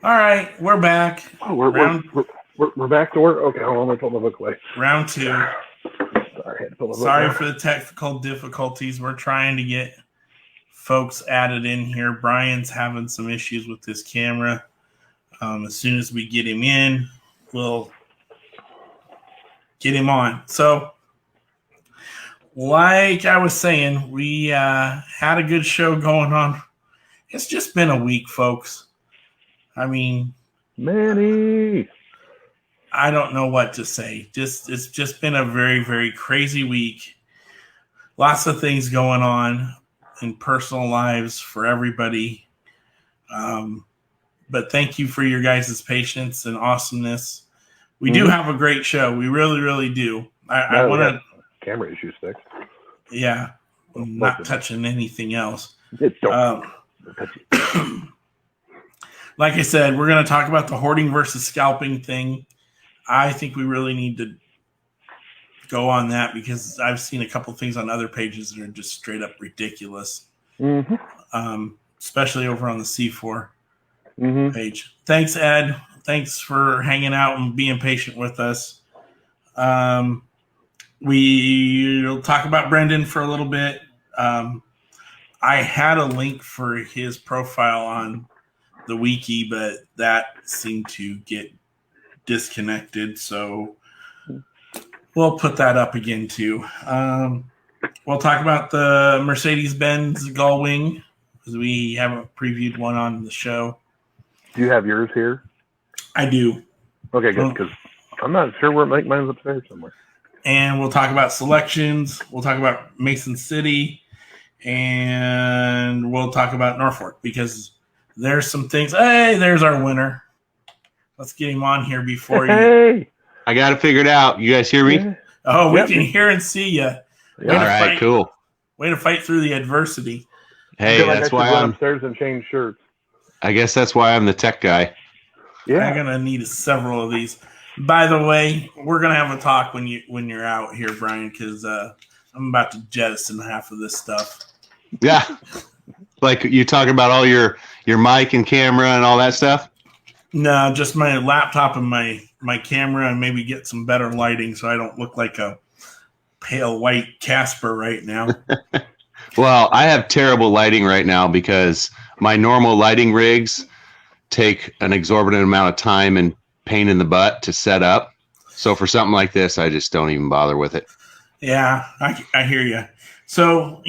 All right, we're back. Oh, we're back to work. Okay, hold on. Let me pull my book away. Round two. Sorry for the technical difficulties. We're trying to get folks added in here. Brian's having some issues with his camera. As soon as we get him in, we'll get him on. So, like I was saying, we had a good show going on. It's just been a week, folks. I mean, I don't know what to say. It's just been a very, very crazy week. Lots of things going on in personal lives for everybody. But thank you for your guys' patience and awesomeness. We do have a great show. We really, really do. I want to camera issue fixed. Yeah, not touching anything else. Like I said, we're going to talk about the hoarding versus scalping thing. I think we really need to go on that because I've seen a couple things on other pages that are just straight up ridiculous, especially over on the C4 page. Thanks, Ed. Thanks for hanging out and being patient with us. We'll talk about Brendon for a little bit. I had a link for his profile on the wiki, but that seemed to get disconnected, so we'll put that up again too. We'll talk about the Mercedes Benz Gull Wing because we haven't previewed one on the show. Do you have yours here? I do. Okay, good, because I'm not sure where mine's upstairs somewhere. And we'll talk about selections. We'll talk about Mason City, and we'll talk about Norfolk because there's some things. Hey, there's our winner. Let's get him on here before you. Hey, I got it figured out. You guys hear me? Oh, we can hear and see you. All right, cool. Way to fight through the adversity. Hey, that's why I'm upstairs and change shirts. I guess that's why I'm the tech guy. Yeah, I'm gonna need several of these. By the way, we're gonna have a talk when you're out here, Brian, because I'm about to jettison half of this stuff. Yeah, like you talking about all your mic and camera and all that stuff. No, just my laptop and my camera, and maybe get some better lighting so I don't look like a pale white Casper right now. Well, I have terrible lighting right now because my normal lighting rigs take an exorbitant amount of time and pain in the butt to set up. So for something like this, I just don't even bother with it. Yeah, I hear you. So,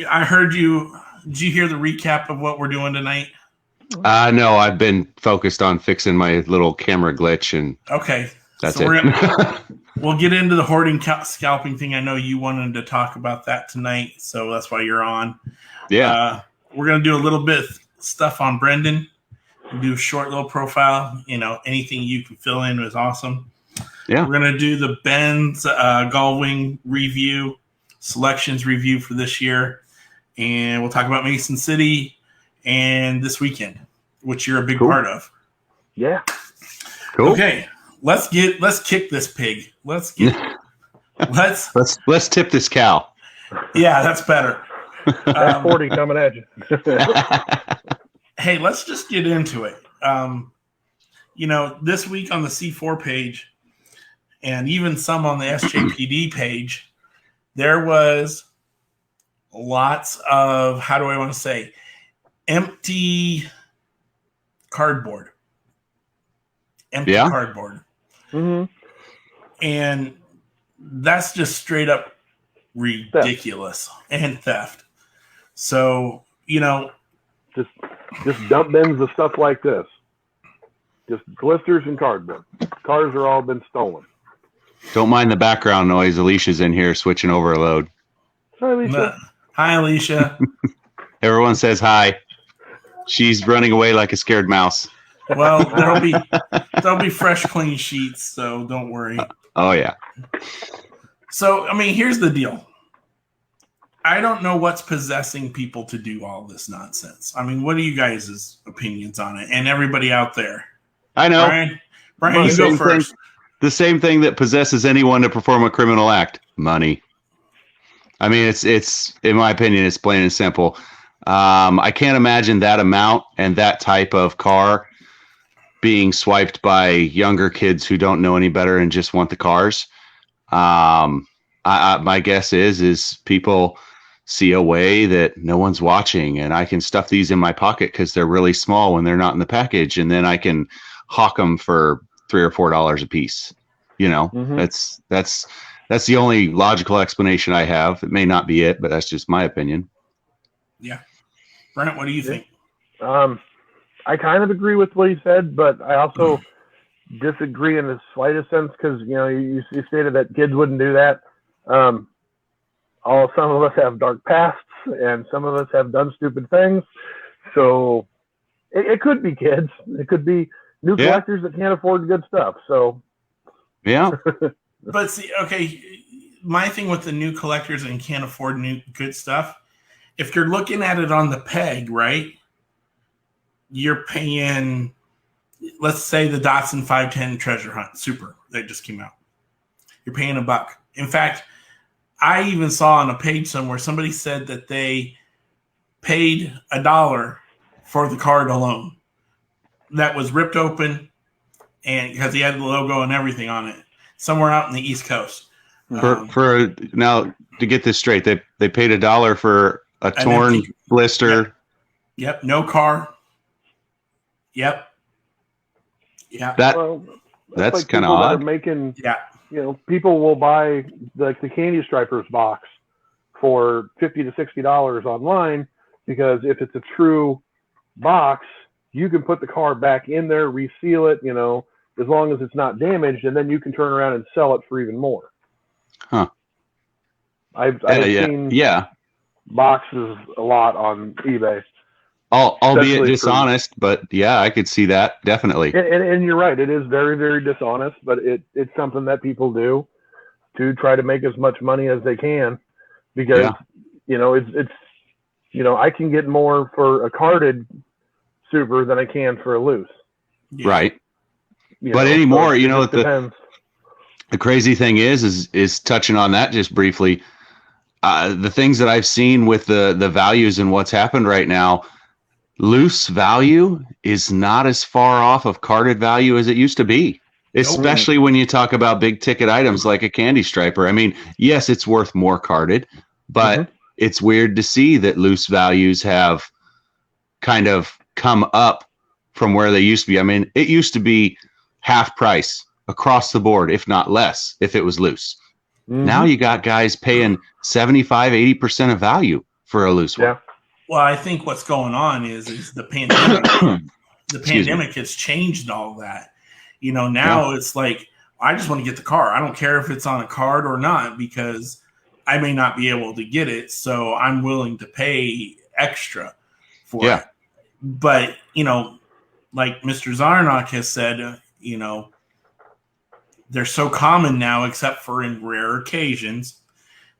I heard you. Did you hear the recap of what we're doing tonight? No, I've been focused on fixing my little camera glitch, and okay, that's so it. We'll get into the hoarding scalping thing. I know you wanted to talk about that tonight, so that's why you're on. Yeah. We're going to do a little bit of stuff on Brendon. We'll do a short little profile. Anything you can fill in is awesome. Yeah. We're going to do the Benz Gull Wing review, selections review for this year. And we'll talk about Mason City and this weekend, which you're a big part of. Yeah. Cool. Okay. Let's kick this pig. Let's tip this cow. Yeah, that's better. 40 coming at you. Hey, let's just get into it. This week on the C4 page and even some on the SJPD page, there was lots of, how do I want to say, empty cardboard. Cardboard. Mm-hmm. And that's just straight up ridiculous and theft. So, just dump bins of stuff like this. Just blisters and cardboard. Cars are all been stolen. Don't mind the background noise. Alicia's in here switching over a load. Hi, Alicia. Hi, Alicia. Everyone says hi. She's running away like a scared mouse. Well, there'll be fresh, clean sheets, so don't worry. Oh, yeah. So, here's the deal. I don't know what's possessing people to do all this nonsense. What are you guys' opinions on it? And everybody out there. I know. Brian, you go first. The same thing that possesses anyone to perform a criminal act. Money. It's in my opinion, it's plain and simple. I can't imagine that amount and that type of car being swiped by younger kids who don't know any better and just want the cars. My guess is people see a way that no one's watching, and I can stuff these in my pocket because they're really small when they're not in the package, and then I can hawk them for $3 or $4 a piece. That's the only logical explanation I have. It may not be it, but that's just my opinion. Yeah. Brent, what do you think? I kind of agree with what he said, but I also disagree in the slightest sense because, you stated that kids wouldn't do that. Some of us have dark pasts, and some of us have done stupid things. So it could be kids. It could be new collectors that can't afford good stuff. So yeah. But see, okay, my thing with the new collectors and can't afford new good stuff, if you're looking at it on the peg, right, you're paying, let's say the Datsun 510 Treasure Hunt Super that just came out. You're paying $1. In fact, I even saw on a page somewhere somebody said that they paid $1 for the card alone. That was ripped open, and because he had the logo and everything on it, somewhere out in the East Coast. For now, to get this straight, they paid $1 for a torn blister. Yep. No car. Yep. Yeah. That's like kind of odd. odd. Making, people will buy the Candy Stripers box for $50 to $60 online because if it's a true box, you can put the car back in there, reseal it, as long as it's not damaged, and then you can turn around and sell it for even more. Huh. I've seen boxes a lot on eBay. Albeit dishonest, but yeah, I could see that definitely. And you're right, it is very, very dishonest, but it's something that people do to try to make as much money as they can because it's I can get more for a carded Super than I can for a loose. Yeah. Right. But anymore, the crazy thing is touching on that just briefly. The things that I've seen with the values and what's happened right now, loose value is not as far off of carded value as it used to be, especially when you talk about big ticket items like a candy striper. I mean, yes, it's worth more carded, but it's weird to see that loose values have kind of come up from where they used to be. I mean, it used to be half price across the board, if not less, if it was loose. Now you got guys paying 75, 80% of value for a loose one. Well, I think what's going on is the pandemic. The pandemic has changed all that. Now it's like, I just want to get the car. I don't care if it's on a card or not because I may not be able to get it. So I'm willing to pay extra for it. But, like Mr. Zarnock has said, they're so common now, except for in rare occasions,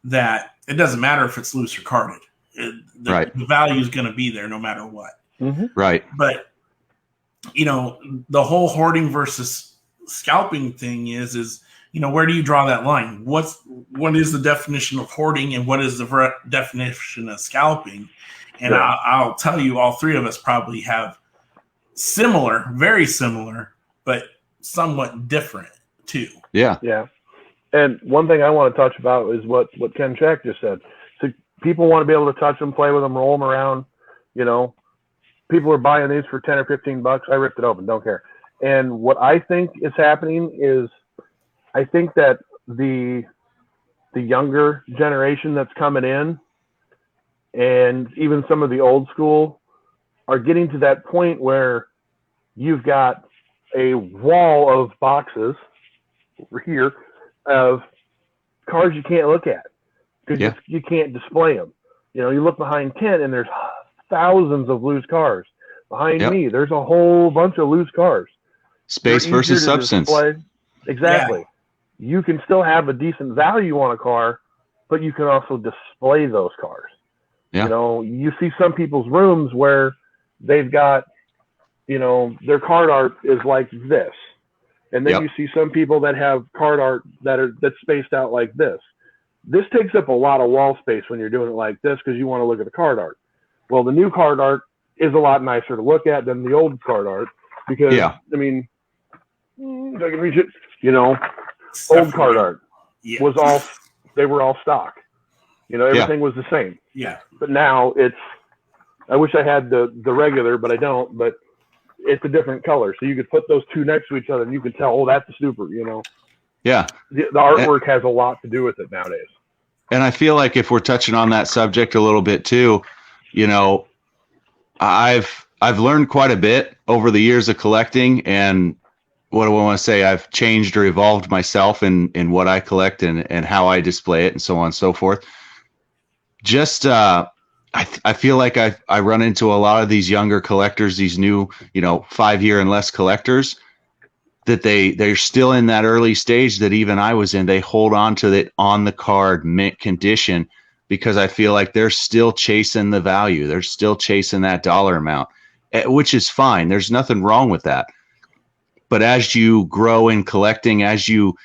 that it doesn't matter if it's loose or carded. The value is going to be there no matter what. Right. But, the whole hoarding versus scalping thing is where do you draw that line? What is the definition of hoarding and what is the definition of scalping? And I'll tell you, all three of us probably have very similar, but somewhat different too. Yeah. And one thing I want to touch about is what Ken Check just said. So people want to be able to touch them, play with them, roll them around. People are buying these for 10 or 15 bucks. I ripped it open, don't care. And what I think is happening is I think that the younger generation that's coming in and even some of the old school are getting to that point where you've got a wall of boxes over here of cars you can't look at because you can't display them. You look behind Kent and there's thousands of loose cars. Behind me, there's a whole bunch of loose cars. Space versus substance. Exactly. Yeah. You can still have a decent value on a car, but you can also display those cars. Yeah. You see some people's rooms where they've got, their card art is like this. And then you see some people that have card art that's spaced out like this. This takes up a lot of wall space when you're doing it like this because you want to look at the card art. Well, the new card art is a lot nicer to look at than the old card art. because Yeah. I mean, if I can reach it, you know, Stuff old card art Yeah. was all, they were all stock. You know, everything was the same. Yeah. But now it's, I wish I had the regular, but I don't. But it's a different color, so you could put those two next to each other, and you could tell, oh, that's a super. You know. Yeah. The artwork has a lot to do with it nowadays. And I feel like if we're touching on that subject a little bit too, you know, I've learned quite a bit over the years of collecting, and what do I want to say? I've changed or evolved myself in what I collect and how I display it and so on and so forth. Just I feel like I run into a lot of these younger collectors, these new, 5-year and less collectors, that they're still in that early stage that even I was in. They hold on to it on the card mint condition because I feel like they're still chasing the value. They're still chasing that dollar amount, which is fine. There's nothing wrong with that. But as you grow in collecting, as you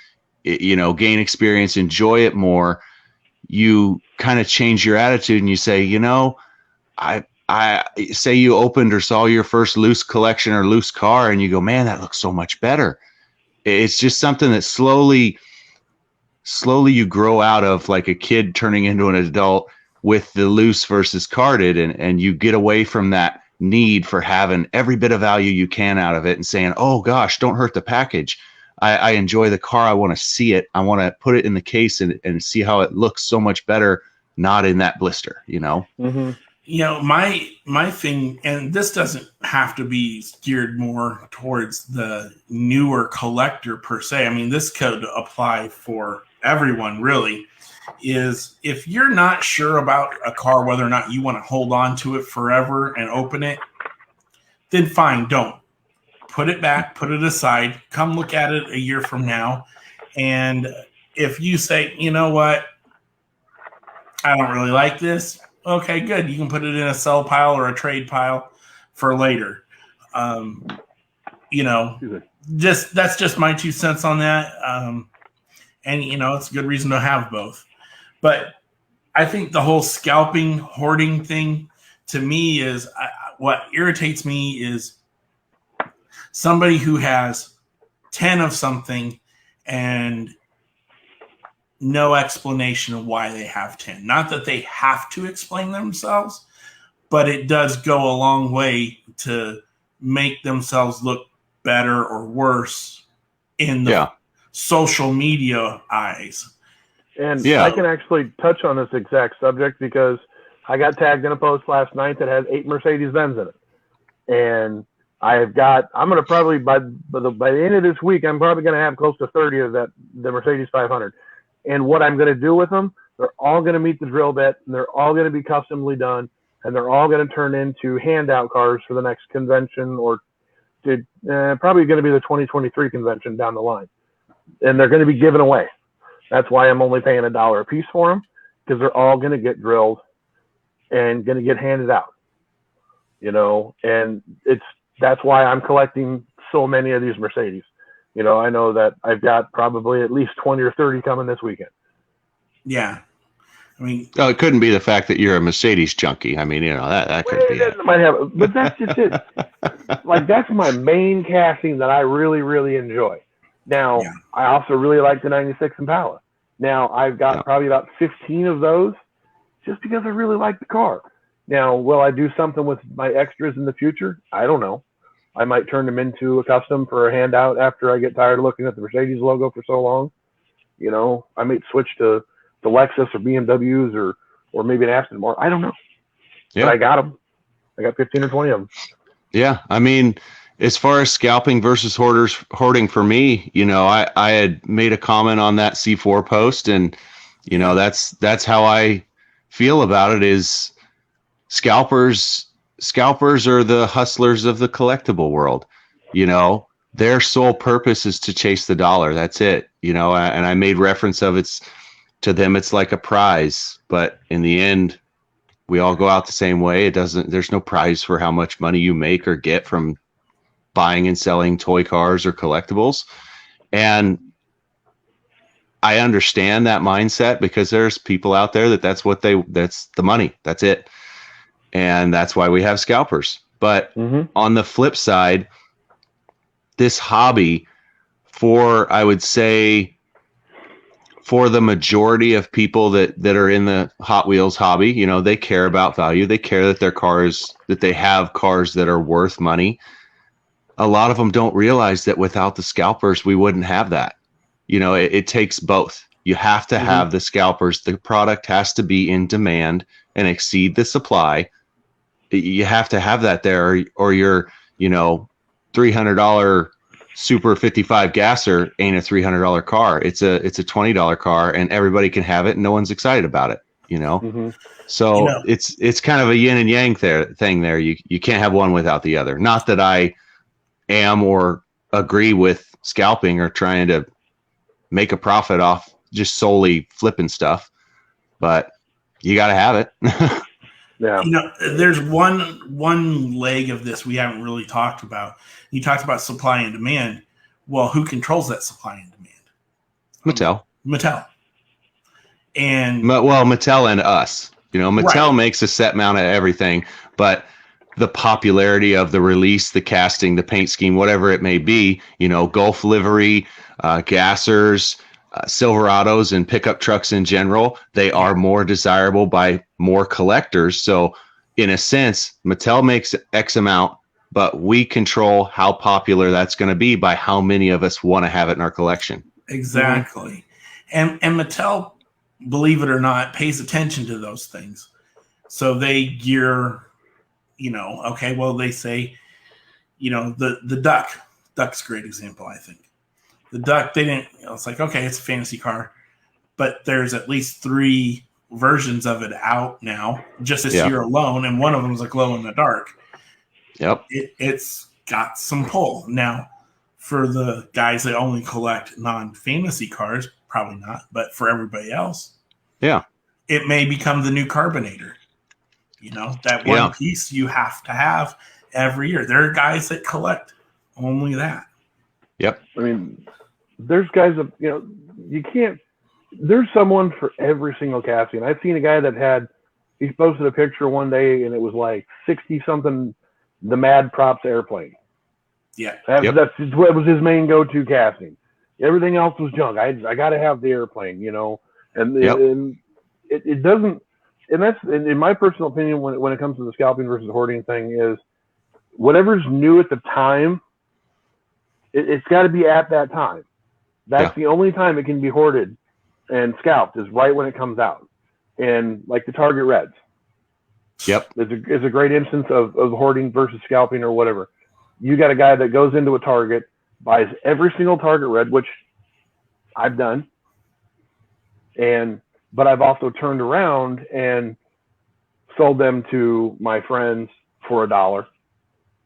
gain experience, enjoy it more, you kind of change your attitude and you say, I say you opened or saw your first loose collection or loose car and you go, man, that looks so much better. It's just something that slowly you grow out of, like a kid turning into an adult with the loose versus carded, and you get away from that need for having every bit of value you can out of it and saying, oh gosh, don't hurt the package. I enjoy the car. I want to see it. I want to put it in the case and see how it looks so much better, not in that blister, Mm-hmm. My thing, and this doesn't have to be geared more towards the newer collector per se. I mean, this could apply for everyone really, is if you're not sure about a car, whether or not you want to hold on to it forever and open it, then fine, don't. Put it back, put it aside, come look at it a year from now. And if you say, you know what, I don't really like this, okay, good. You can put it in a sell pile or a trade pile for later. That's just my 2 cents on that. And it's a good reason to have both. But I think the whole scalping, hoarding thing, to me, is what irritates me is somebody who has 10 of something and no explanation of why they have 10. Not that they have to explain themselves, but it does go a long way to make themselves look better or worse in the social media eyes. And I can actually touch on this exact subject because I got tagged in a post last night that has 8 Mercedes Benz in it. And I'm going to probably, by the end of this week, I'm probably going to have close to 30 of the Mercedes 500. And what I'm going to do with them, they're all going to meet the drill bit, and they're all going to be customly done, and they're all going to turn into handout cars for the next convention, or probably going to be the 2023 convention down the line. And they're going to be given away. That's why I'm only paying $1 a piece for them, because they're all going to get drilled and going to get handed out. And that's why I'm collecting so many of these Mercedes. I know that I've got probably at least 20 or 30 coming this weekend. Yeah. I mean, it couldn't be the fact that you're a Mercedes junkie. I mean, that could be it. Might have, but that's just it. Like, that's my main casting that I really, really enjoy. Now, I also really like the 96 Impala. Now, I've got probably about 15 of those just because I really like the car. Now, will I do something with my extras in the future? I don't know. I might turn them into a custom for a handout after I get tired of looking at the Mercedes logo for so long. I might switch to the Lexus or BMWs or maybe an Aston Martin. I don't know. Yeah. But I got them. I got 15 or 20 of them. Yeah. I mean, as far as scalping versus hoarding for me, I had made a comment on that C4 post, and that's how I feel about it. Is scalpers are the hustlers of the collectible world. Their sole purpose is to chase the dollar. That's it. And I made reference of to them, it's like a prize, but in the end, we all go out the same way. There's no prize for how much money you make or get from buying and selling toy cars or collectibles. And I understand that mindset, because there's people out there that's the money. That's it. And that's why we have scalpers. But on the flip side, this hobby, for I would say, for the majority of people that are in the Hot Wheels hobby, you know, they care about value. They care that that they have cars that are worth money. A lot of them don't realize that without the scalpers, we wouldn't have that. You know, it takes both. You have to have the scalpers. The product has to be in demand and exceed the supply. You have to have that there, or your, you know, $300 Super 55 gasser ain't a $300 car. It's a $20 car, and everybody can have it, and no one's excited about it. You know, so You know, it's kind of a yin and yang thing there. You can't have one without the other. Not that I am or agree with scalping or trying to make a profit off just solely flipping stuff, but you got to have it. Yeah. You know, there's one leg of this we haven't really talked about. You talked about supply and demand. Well, who controls that supply and demand? Mattel. And Mattel and us. You know, Mattel Right. makes a set amount of everything, but the popularity of the release, the casting, the paint scheme, whatever it may be, you know, Gulf livery, gassers, Silverados, and pickup trucks in general, they are more desirable by more collectors. So in a sense, Mattel makes X amount, but we control how popular that's going to be by how many of us want to have it in our collection. exactly. And Mattel, believe it or not, pays attention to those things. So they gear, you know, okay, well, they say, you know, the duck's a great example, I think. The duck, they didn't, you know, it's like, okay, it's a fantasy car, but there's at least 3 versions of it out now, just this year alone, and one of them is a glow in the dark. Yep. It's got some pull. Now, for the guys that only collect non-fantasy cars, probably not, but for everybody else, yeah, it may become the new Carbonator. You know, that one piece you have to have every year. There are guys that collect only that. Yep. I mean, there's guys that, you know, you can't, there's someone for every single casting. I've seen a guy that he posted a picture one day and it was like 60 something, the Mad Props airplane. Yeah. That's what was his main go-to casting. Everything else was junk. I got to have the airplane, you know, and it doesn't, and that's, in my personal opinion, when it comes to the scalping versus hoarding thing, is whatever's new at the time, it's got to be at that time. That's the only time it can be hoarded and scalped, is right when it comes out. And like the Target Reds. Yep. It's a great instance of hoarding versus scalping or whatever. You got a guy that goes into a Target, buys every single Target Red, which I've done. But I've also turned around and sold them to my friends for $1.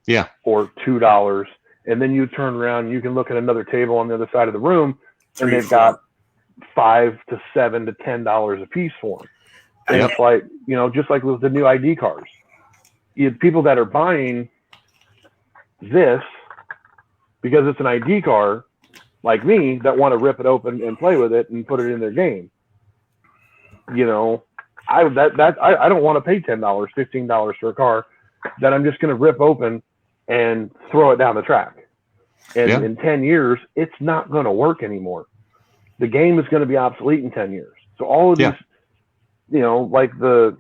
Yeah. Or $2. And then you turn around and you can look at another table on the other side of the room and they've got $5 to $7 to $10 a piece for them. And it's like, you know, just like with the new ID cars, you have people that are buying this because it's an ID car, like me, that want to rip it open and play with it and put it in their game. You know, I don't want to pay $10, $15 for a car that I'm just going to rip open and throw it down the track. And in 10 years, it's not going to work anymore. The game is going to be obsolete in 10 years. So all of these, you know, like the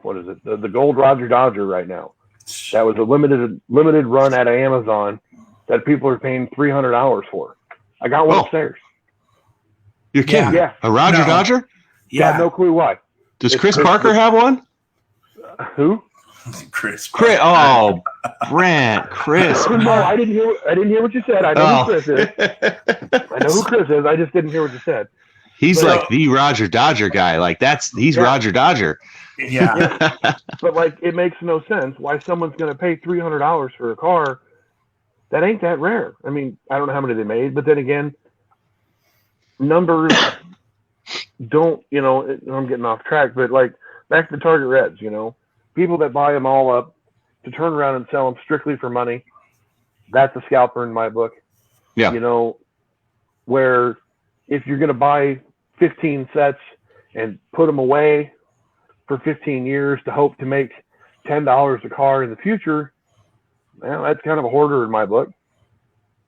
Gold Roger Dodger right now, that was a limited run at Amazon that people are paying $300 for. I got one upstairs. You're kidding? Yeah. A Roger Dodger? Yeah. Got no clue why. Does Chris Parker have one? Who? Chris. Oh, Brent. Chris. No, I didn't hear what you said. I know who Chris is. I know who Chris is. I just didn't hear what you said. He's like the Roger Dodger guy. Like he's Roger Dodger. Yeah. But like, it makes no sense why someone's going to pay $300 for a car that ain't that rare. I mean, I don't know how many they made, but then again, numbers don't, you know, I'm getting off track, but like back to Target Reds, you know, people that buy them all up to turn around and sell them strictly for money, that's a scalper in my book. Yeah. You know, where if you're going to buy 15 sets and put them away for 15 years to hope to make $10 a car in the future, well, that's kind of a hoarder in my book.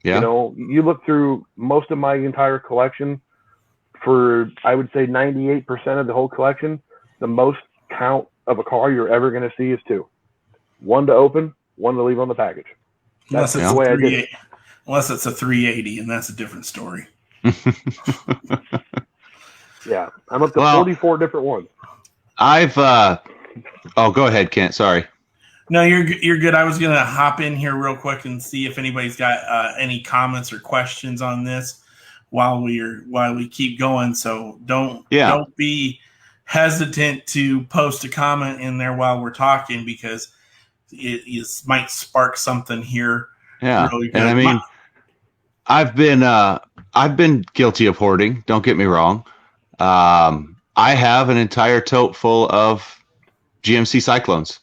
Yeah. You know, you look through most of my entire collection, for I would say 98% of the whole collection, the most count of a car you're ever going to see is two. One to open, one to leave on the package. That's Unless the way I did it. Unless it's a 380, and that's a different story. Yeah, I'm up to 44 different ones. I've go ahead, Kent. Sorry. No, you're good. I was gonna hop in here real quick and see if anybody's got any comments or questions on this while we keep going. So don't be hesitant to post a comment in there while we're talking, because it might spark something here. Yeah, really and I mean, I've been guilty of hoarding. Don't get me wrong. I have an entire tote full of GMC Cyclones.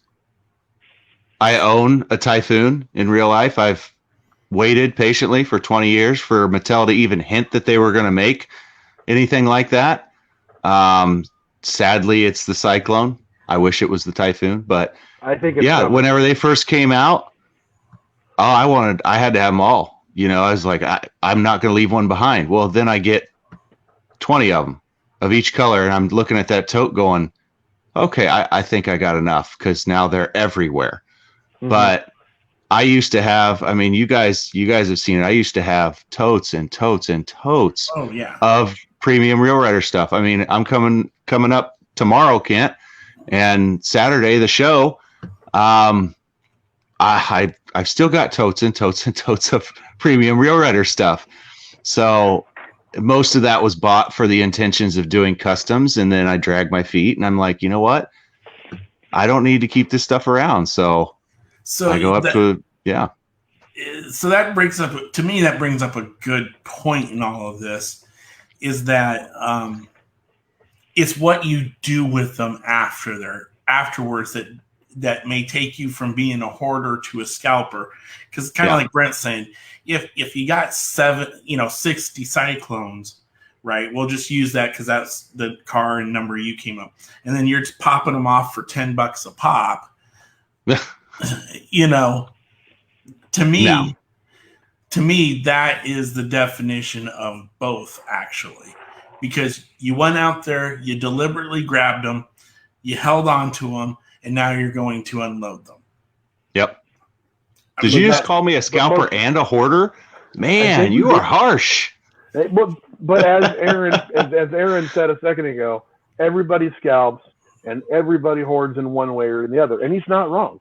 I own a Typhoon in real life. I've waited patiently for 20 years for Mattel to even hint that they were going to make anything like that. Sadly, it's the Cyclone. I wish it was the Typhoon, but I think it's coming. Whenever they first came out, I had to have them all. You know, I was like, I'm not going to leave one behind. Well, then I get 20 of them of each color, and I'm looking at that tote going, okay, I think I got enough, because now they're everywhere. Mm-hmm. But I used to have, I mean, you guys have seen it. I used to have totes and totes and totes of premium Real Rider stuff. I mean, I'm coming up tomorrow, Kent, and Saturday, the show. I've still got totes and totes and totes of premium Real Rider stuff. So most of that was bought for the intentions of doing customs, and then I drag my feet, and I'm like, you know what? I don't need to keep this stuff around. So I go up to. So that brings up a good point in all of this, is that it's what you do with them afterwards that may take you from being a hoarder to a scalper. Because kind of like Brent's saying, if you got 60 Cyclones, right? We'll just use that because that's the car and number you came up, and then you're just popping them off for $10 a pop. You know, to me, that is the definition of both, actually, because you went out there, you deliberately grabbed them, you held on to them, and now you're going to unload them. Yep. Did you just call me a scalper and a hoarder? Man, you are harsh. But as Aaron said a second ago, everybody scalps and everybody hoards in one way or the other, and he's not wrong.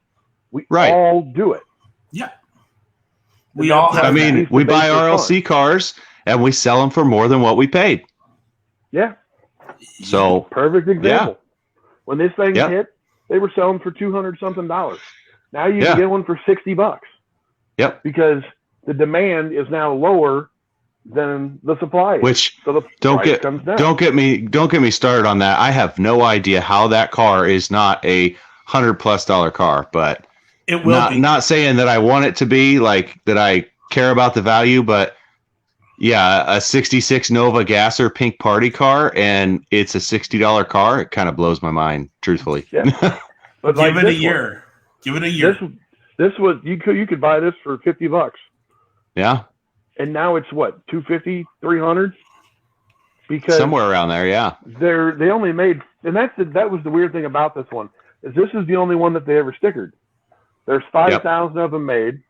We all do it. Yeah. We all have. I mean, we buy RLC cars and we sell them for more than what we paid. Yeah. So perfect example. Yeah. When this thing hit, they were selling for $200-something. Now you can get one for $60. Yep. Because the demand is now lower than the supply. Which so the price comes down. Don't get me started on that. I have no idea how that car is not a $100+ car, but it will be. Not saying that I want it to be, like that I care about the value, but a 66 Nova Gasser pink party car, and it's a $60 car. It kind of blows my mind, truthfully. Yeah. But give it a year. Give it a year. This was you could buy this for $50. Yeah. And now it's what, $250, $300? Because somewhere around there, yeah. They only made, and that was the weird thing about this one, is this is the only one that they ever stickered. There's 5,000 of them made,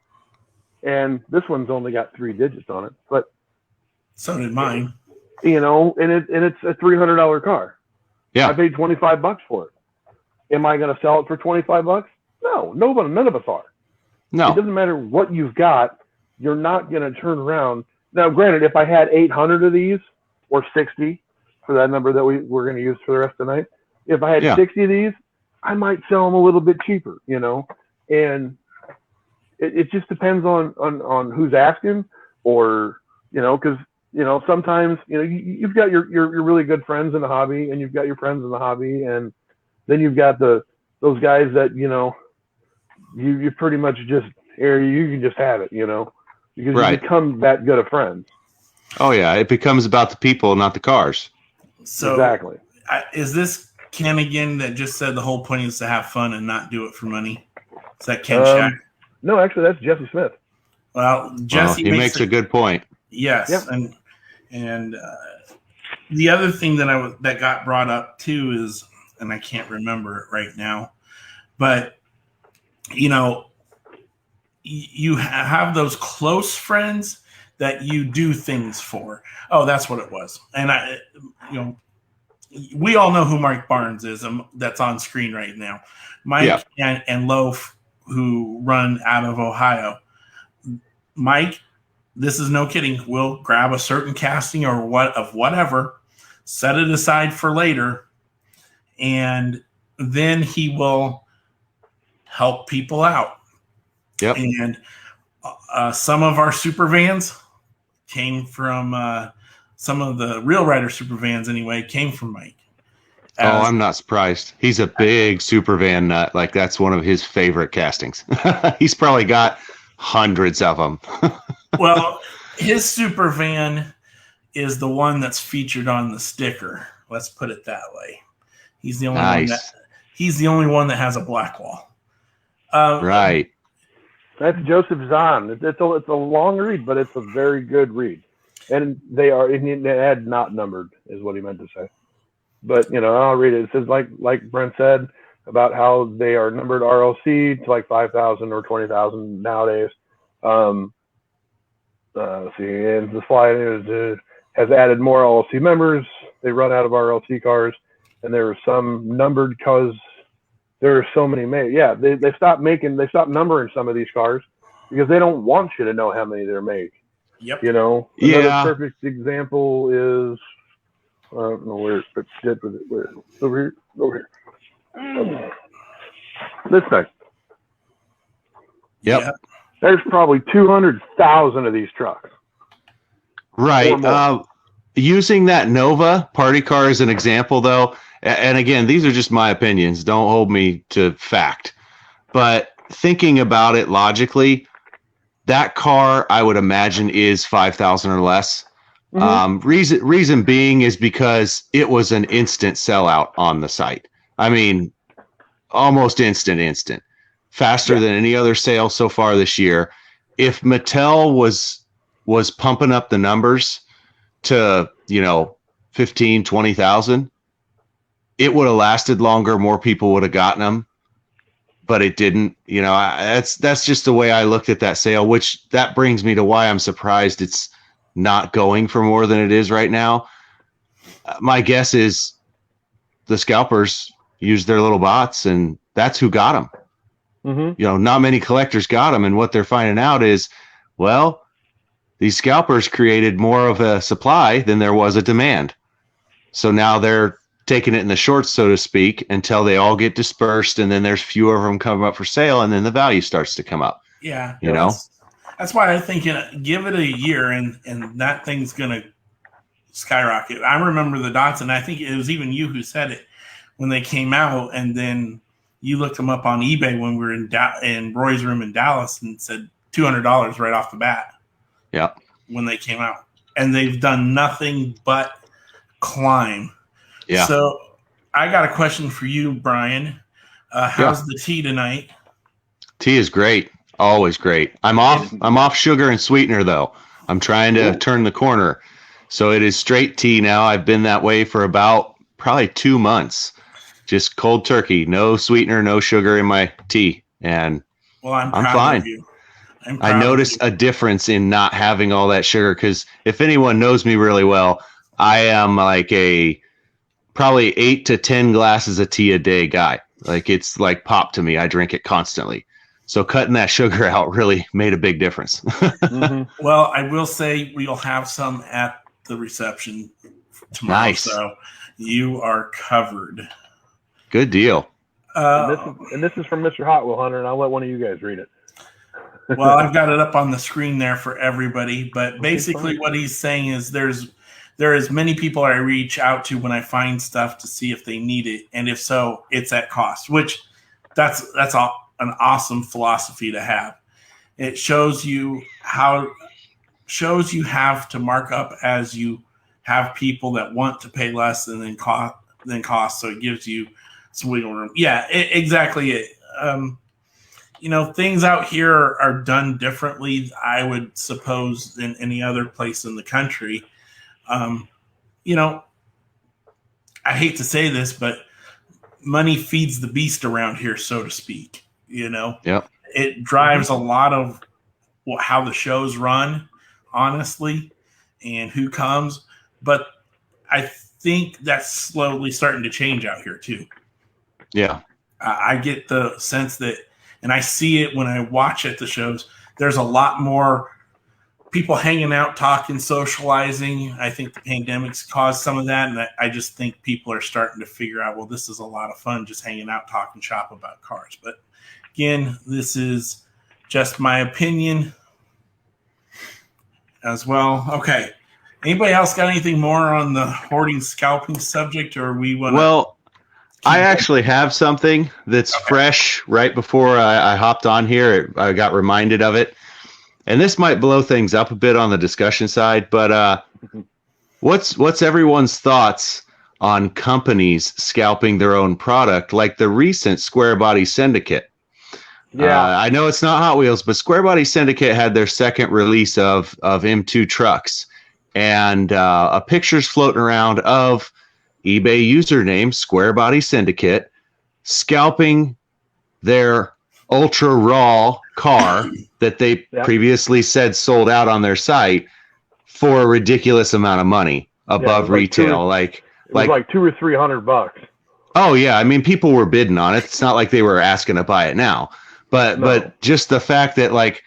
and this one's only got 3 digits on it. But so did mine. You know, and it's a $300 car. Yeah. I paid $25 for it. Am I going to sell it for $25? No, none of us are. No. It doesn't matter what you've got. You're not going to turn around. Now, granted, if I had 800 of these, or 60 for that number that we're going to use for the rest of the night, if I had 60 of these, I might sell them a little bit cheaper, you know. And it just depends on who's asking, or, you know, because, you know, sometimes, you know, you've got your really good friends in the hobby, and you've got your friends in the hobby, and then you've got those guys that, you know, you pretty much just, you can just have it, you know, because you become that good of friends. Oh yeah, it becomes about the people, not the cars. So exactly. Is this Ken again that just said the whole point is to have fun and not do it for money? Is that Ken Shack? No, actually, that's Jesse Smith. Well, Jesse he makes a good point. Yes, Yep. and the other thing that got brought up too is, and I can't remember it right now, but you have those close friends that you do things for. Oh, that's what it was. And we all know who Mike Barnes is. That's on screen right now. Mike and Loaf, who run out of Ohio. Mike, this is no kidding, will grab a certain casting or whatever, set it aside for later, and then he will help people out. Yep. And some of our super vans came from some of the Real Rider super vans anyway, came from Mike. I'm not surprised. He's a big super van nut. Like, that's one of his favorite castings. He's probably got hundreds of them. Well, his super van is the one that's featured on the sticker. Let's put it that way. He's the only one that has a black wall. Right. That's Joseph Zahn. It's a long read, but it's a very good read. And they had not numbered, is what he meant to say. But, I'll read it. It says, like Brent said, about how they are numbered RLC to like 5,000 or 20,000 nowadays. And the slide has added more RLC members. They run out of RLC cars, and there are some numbered because there are so many made. Yeah, they stopped numbering some of these cars because they don't want you to know how many they're made. Yep. Another perfect example is I don't know where it did with it. Where over here. This thing. Yep. Yeah. There's probably 200,000 of these trucks. Right. Using that Nova party car as an example, though, and again, these are just my opinions. Don't hold me to fact. But thinking about it logically, that car, I would imagine, is 5,000 or less. Mm-hmm. Reason being is because it was an instant sellout on the site. I mean, almost instant. Faster than any other sale so far this year. If Mattel was pumping up the numbers to, 15, 20,000, it would have lasted longer. More people would have gotten them, but it didn't. That's just the way I looked at that sale, which that brings me to why I'm surprised it's not going for more than it is right now. My guess is the scalpers used their little bots, and that's who got them. Mm-hmm. Not many collectors got them, and what they're finding out is, well, these scalpers created more of a supply than there was a demand. So now they're taking it in the shorts, so to speak, until they all get dispersed, and then there's fewer of them coming up for sale, and then the value starts to come up. Yeah. That's why I think give it a year, and that thing's going to skyrocket. I remember the Datsun. I think it was even you who said it when they came out, and then you looked them up on eBay when we were in Roy's room in Dallas and said $200 right off the bat. Yeah. When they came out, and they've done nothing but climb. Yeah. So I got a question for you, Brian. How's the tea tonight? Tea is great. Always great. I'm off sugar and sweetener, though. I'm trying to turn the corner. So it is straight tea now. I've been that way for about probably 2 months. Just cold turkey, no sweetener, no sugar in my tea. And I'm fine. Of you. I notice a difference in not having all that sugar, because if anyone knows me really well, I am like a probably 8 to 10 glasses of tea a day guy. Like, it's like pop to me. I drink it constantly. So cutting that sugar out really made a big difference. Mm-hmm. Well, I will say we'll have some at the reception tomorrow. Nice. So you are covered. Good deal. And this is from Mr. Hot Wheel Hunter, and I'll let one of you guys read it. Well, I've got it up on the screen there for everybody. But basically what he's saying is there is many people I reach out to when I find stuff to see if they need it. And if so, it's at cost, which that's an awesome philosophy to have. It shows you have to mark up as you have people that want to pay less than cost. So it gives you some wiggle room. Yeah, exactly. things out here are done differently, I would suppose, than any other place in the country. Um, you know, I hate to say this, but money feeds the beast around here, so to speak. Yep. It drives a lot of how the shows run, honestly, and who comes. But I think that's slowly starting to change out here too. Yeah. I get the sense that, and I see it when I watch at the shows, there's a lot more people hanging out, talking, socializing. I think the pandemic's caused some of that. And I just think people are starting to figure out, well, this is a lot of fun just hanging out, talking shop about cars. But again, this is just my opinion as well. Okay. Anybody else got anything more on the hoarding scalping subject, or we want to? Well, I actually have something that's fresh right before I hopped on here. I got reminded of it. And this might blow things up a bit on the discussion side, but what's everyone's thoughts on companies scalping their own product, like the recent Square Body Syndicate? Yeah, I know it's not Hot Wheels, but Square Body Syndicate had their second release of M2 trucks, and a picture's floating around of eBay username Square Body Syndicate scalping their ultra raw car that they previously said sold out on their site for a ridiculous amount of money above retail, like $200 or $300. Oh yeah, I mean people were bidding on it. It's not like they were asking to buy it now, but just the fact that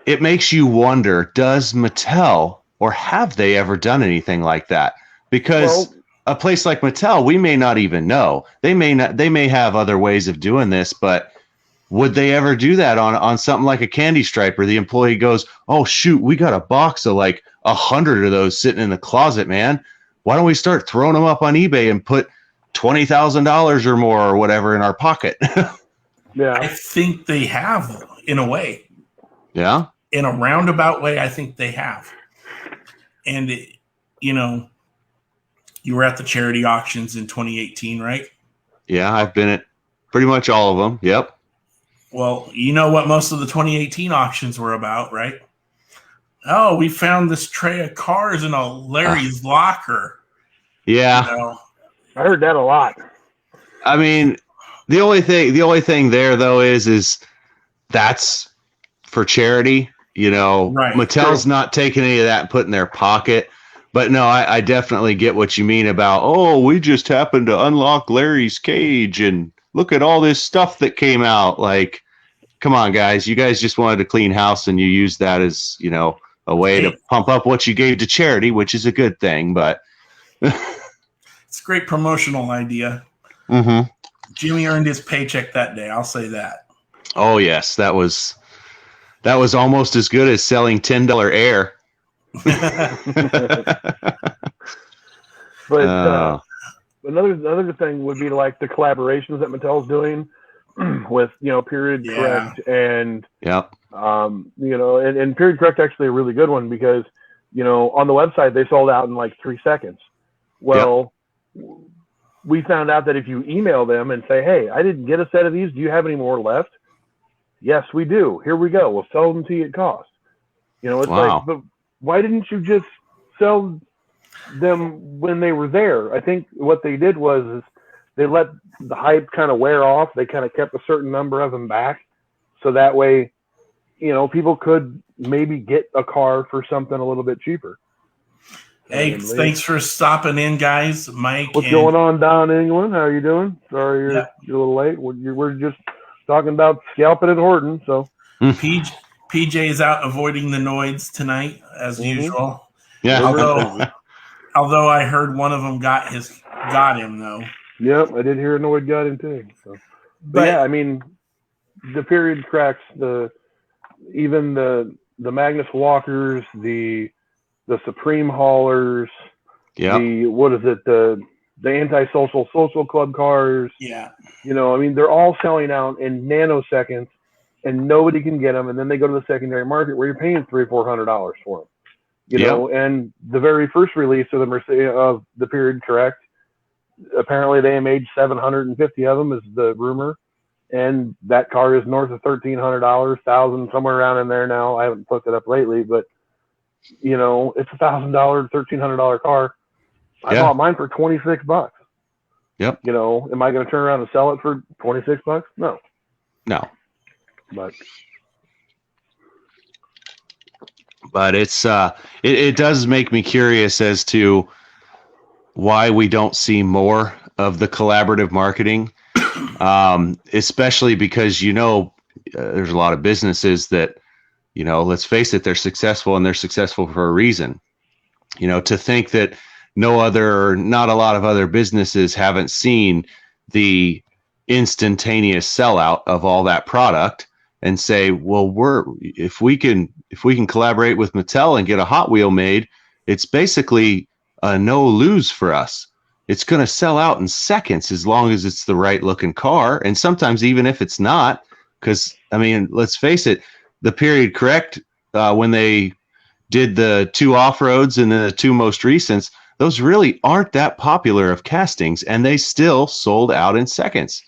it makes you wonder: does Mattel or have they ever done anything like that? Because a place like Mattel, we may not even know. They may have other ways of doing this, but would they ever do that on something like a candy striper? The employee goes, "Oh shoot, we got a box of 100 of those sitting in the closet, man. Why don't we start throwing them up on eBay and put $20,000 or more or whatever in our pocket?" Yeah, I think they have, in a way. Yeah, in a roundabout way, I think they have. And you were at the charity auctions in 2018, right? Yeah, I've been at pretty much all of them. Yep. Well, you know what most of the 2018 auctions were about, right? Oh, we found this tray of cars in a Larry's locker. Yeah. I heard that a lot. I mean, the only thing there though is that's for charity. Right. Mattel's not taking any of that and putting in their pocket. But no, I definitely get what you mean about, we just happened to unlock Larry's cage and look at all this stuff that came out. Come on, guys. You guys just wanted to clean house and you used that as, a way to pump up what you gave to charity, which is a good thing. But it's a great promotional idea. Mm-hmm. Jimmy earned his paycheck that day. I'll say that. Oh, yes. That was almost as good as selling $10 air. But another thing would be the collaborations that Mattel's doing with Period Correct and and Period Correct actually a really good one because on the website they sold out in 3 seconds. Well, we found out that if you email them and say, "Hey, I didn't get a set of these. Do you have any more left?" "Yes, we do. Here we go. We'll sell them to you at cost." It's but why didn't you just sell them when they were there? I think what they did was they let the hype kind of wear off. They kind of kept a certain number of them back. So that way, people could maybe get a car for something a little bit cheaper. Hey, thanks for stopping in, guys. Mike. What's going on down in England? How are you doing? Sorry you're a little late. We're just talking about scalping and hoarding. So PJ is out avoiding the noids tonight, as usual. Yeah. Although I heard one of them got him though. Yep, I did hear a noid got him too. So. But yeah, I mean, the Period Cracks, even the Magnus Walkers, the Supreme Haulers, the antisocial social club cars. Yeah. I mean, they're all selling out in nanoseconds. And nobody can get them, and then they go to the secondary market where you're paying $300 or $400 for them. And the very first release of the Period Correct, apparently they made 750 of them, is the rumor, and that car is north of $1,300, $1,000, somewhere around in there now. I haven't looked it up lately, but you know, it's $1,000, $1,300 car. I bought mine for $26. Yep. You know, am I going to turn around and sell it for $26? No. But it's it does make me curious as to why we don't see more of the collaborative marketing, especially because, you know, there's a lot of businesses that, you know, let's face it, they're successful, and they're successful for a reason. You know, to think that not a lot of other businesses haven't seen the instantaneous sellout of all that product and say, well, if we can collaborate with Mattel and get a Hot Wheel made, it's basically a no lose for us. It's going to sell out in seconds as long as it's the right looking car. And sometimes even if it's not, because I mean, let's face it, the period correct, when they did the 2 off-roads and the 2 most recents, those really aren't that popular of castings, and they still sold out in seconds.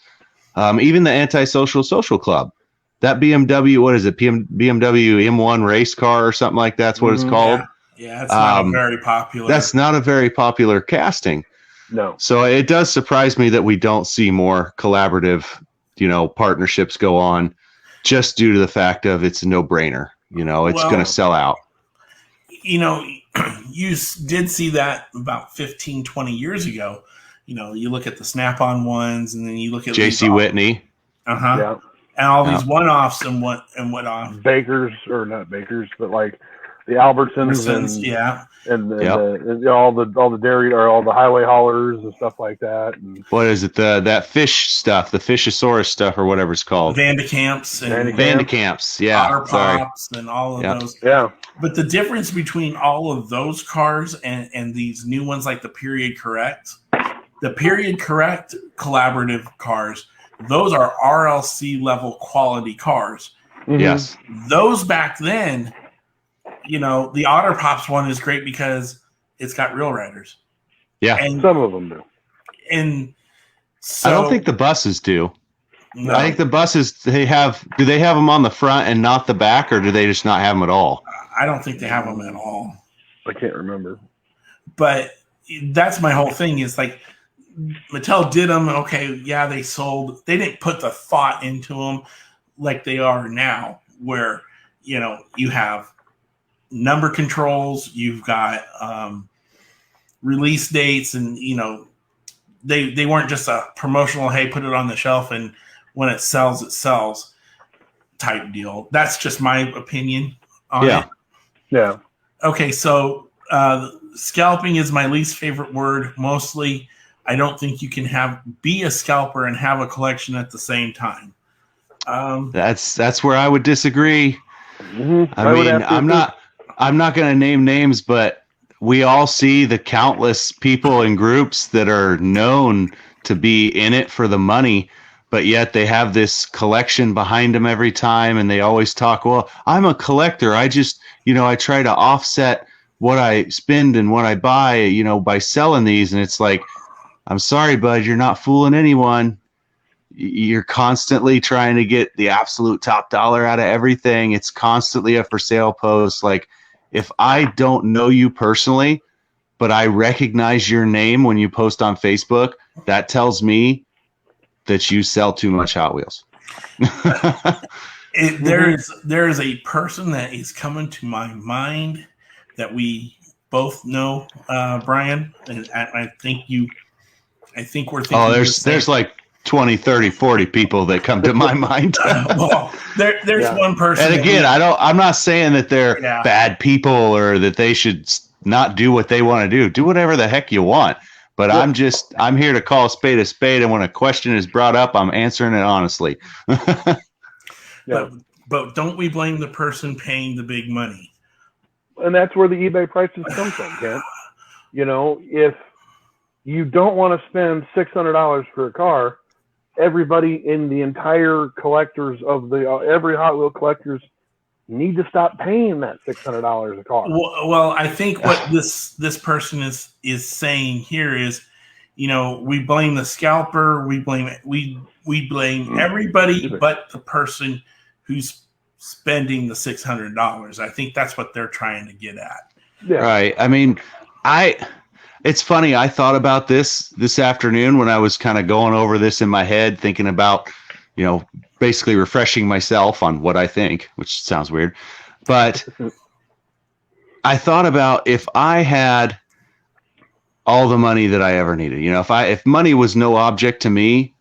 Even the Antisocial Social Club, that BMW, what is it? BMW M1 race car or something like that's what it's called. Yeah, it's not very popular. That's not a very popular casting. No. So it does surprise me that we don't see more collaborative, you know, partnerships go on, just due to the fact of it's a no-brainer. You know, it's going to sell out. You know, you did see that about 15, 20 years ago. You know, you look at the Snap-on ones, and then you look at J.C. Whitney. Yeah. And all these one-offs and what Bakers, or not Bakers, but like the Albertsons and all the dairy, or all the highway haulers and stuff like that. And what is it? That fish stuff, the Fishosaurus stuff, or whatever it's called. Vandicamps and Vandicamps, yeah. Otter Pops and all of those. Yeah. But the difference between all of those cars and these new ones like the Period Correct collaborative cars, those are RLC level quality cars. Mm-hmm. Yes. Those back then, you know, the Otter Pops one is great because it's got real riders. Yeah. And some of them do. And so, I don't think the buses do. No. I think the buses, do they have them on the front and not the back, or do they just not have them at all? I don't think they have them at all. I can't remember. But that's my whole thing is like, Mattel did them. Okay, yeah, they sold. They didn't put the thought into them like they are now, where, you know, you have number controls, you've got release dates, and, you know, they weren't just a promotional, hey, put it on the shelf, and when it sells type deal. That's just my opinion on it. Yeah. Okay, so scalping is my least favorite word. Mostly, I don't think you can be a scalper and have a collection at the same time. That's where I would disagree. Mm-hmm. I mean, I'm not going to name names, but we all see the countless people and groups that are known to be in it for the money, but yet they have this collection behind them every time, and they always talk, well, I'm a collector. I just, you know, I try to offset what I spend and what I buy, you know, by selling these. And it's like, I'm sorry, bud, you're not fooling anyone. You're constantly trying to get the absolute top dollar out of everything. It's constantly a for sale post. Like, if I don't know you personally, but I recognize your name when you post on Facebook, that tells me that you sell too much Hot Wheels. There is a person that is coming to my mind that we both know, Brian, and I think we're thinking. Oh, there's like 20, 30, 40 people that come to my mind. Well, there's one person. And again, I'm not saying that they're bad people or that they should not do what they want to do. Do whatever the heck you want. But I'm here to call a spade, and when a question is brought up, I'm answering it honestly. But don't we blame the person paying the big money? And that's where the eBay prices come from, Kent. You know, if you don't want to spend $600 for a car, everybody in the entire collectors of every Hot Wheel collectors need to stop paying that $600 a car. Well, I think what this person is saying here is, we blame the scalper, we blame everybody but the person who's spending the $600. I think that's what they're trying to get at. Yeah. Right. I mean, it's funny. I thought about this afternoon when I was kind of going over this in my head, thinking about, basically refreshing myself on what I think, which sounds weird. But I thought about if I had all the money that I ever needed, if money was no object to me,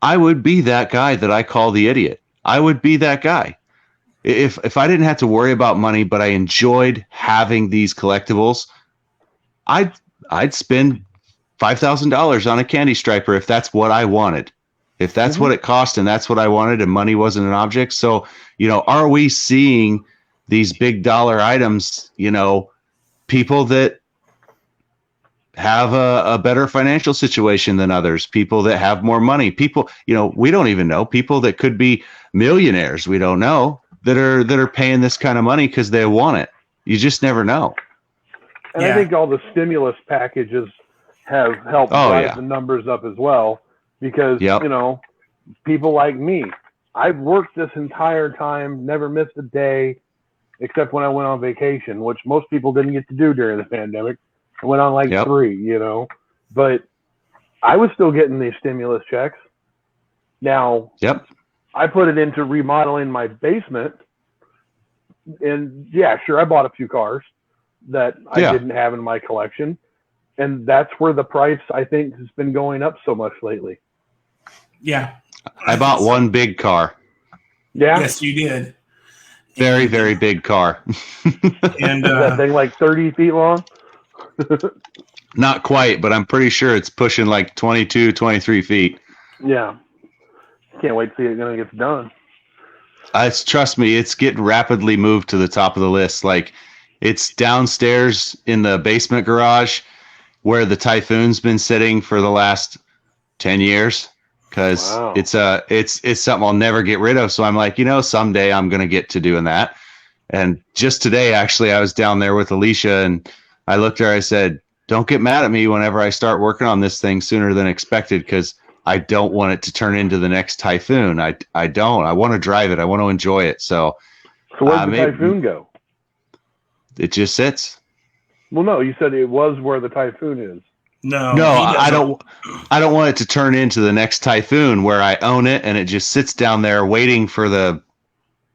I would be that guy that I call the idiot. I would be that guy. If I didn't have to worry about money, but I enjoyed having these collectibles, I'd spend $5,000 on a candy striper if that's what I wanted. If that's what it cost and that's what I wanted and money wasn't an object. So, are we seeing these big dollar items, people that have a better financial situation than others, people that have more money, people, we don't even know, people that could be millionaires, we don't know, that are paying this kind of money because they want it. You just never know. And I think all the stimulus packages have helped drive the numbers up as well, because, people like me, I've worked this entire time, never missed a day, except when I went on vacation, which most people didn't get to do during the pandemic. I went on 3, but I was still getting these stimulus checks. Now, I put it into remodeling my basement, and I bought a few cars that I didn't have in my collection, and that's where the price, I think, has been going up so much lately. Yeah, I bought one big car. Yeah, yes, you did. Very, very big car. And is that thing like 30 feet long? Not quite, but I'm pretty sure it's pushing like 22, 23 feet. Yeah. Can't wait to see it when it gets done. Trust me, it's getting rapidly moved to the top of the list. Like, it's downstairs in the basement garage where the Typhoon's been sitting for the last 10 years. Because it's something I'll never get rid of. So I'm like, someday I'm going to get to doing that. And just today, actually, I was down there with Alicia, and I looked at her, I said, don't get mad at me whenever I start working on this thing sooner than expected, because I don't want it to turn into the next Typhoon. I don't. I want to drive it. I want to enjoy it. So where'd the Typhoon go? It just sits. Well, no, you said it was where the Typhoon is. No, I don't want it to turn into the next Typhoon where I own it and it just sits down there waiting for the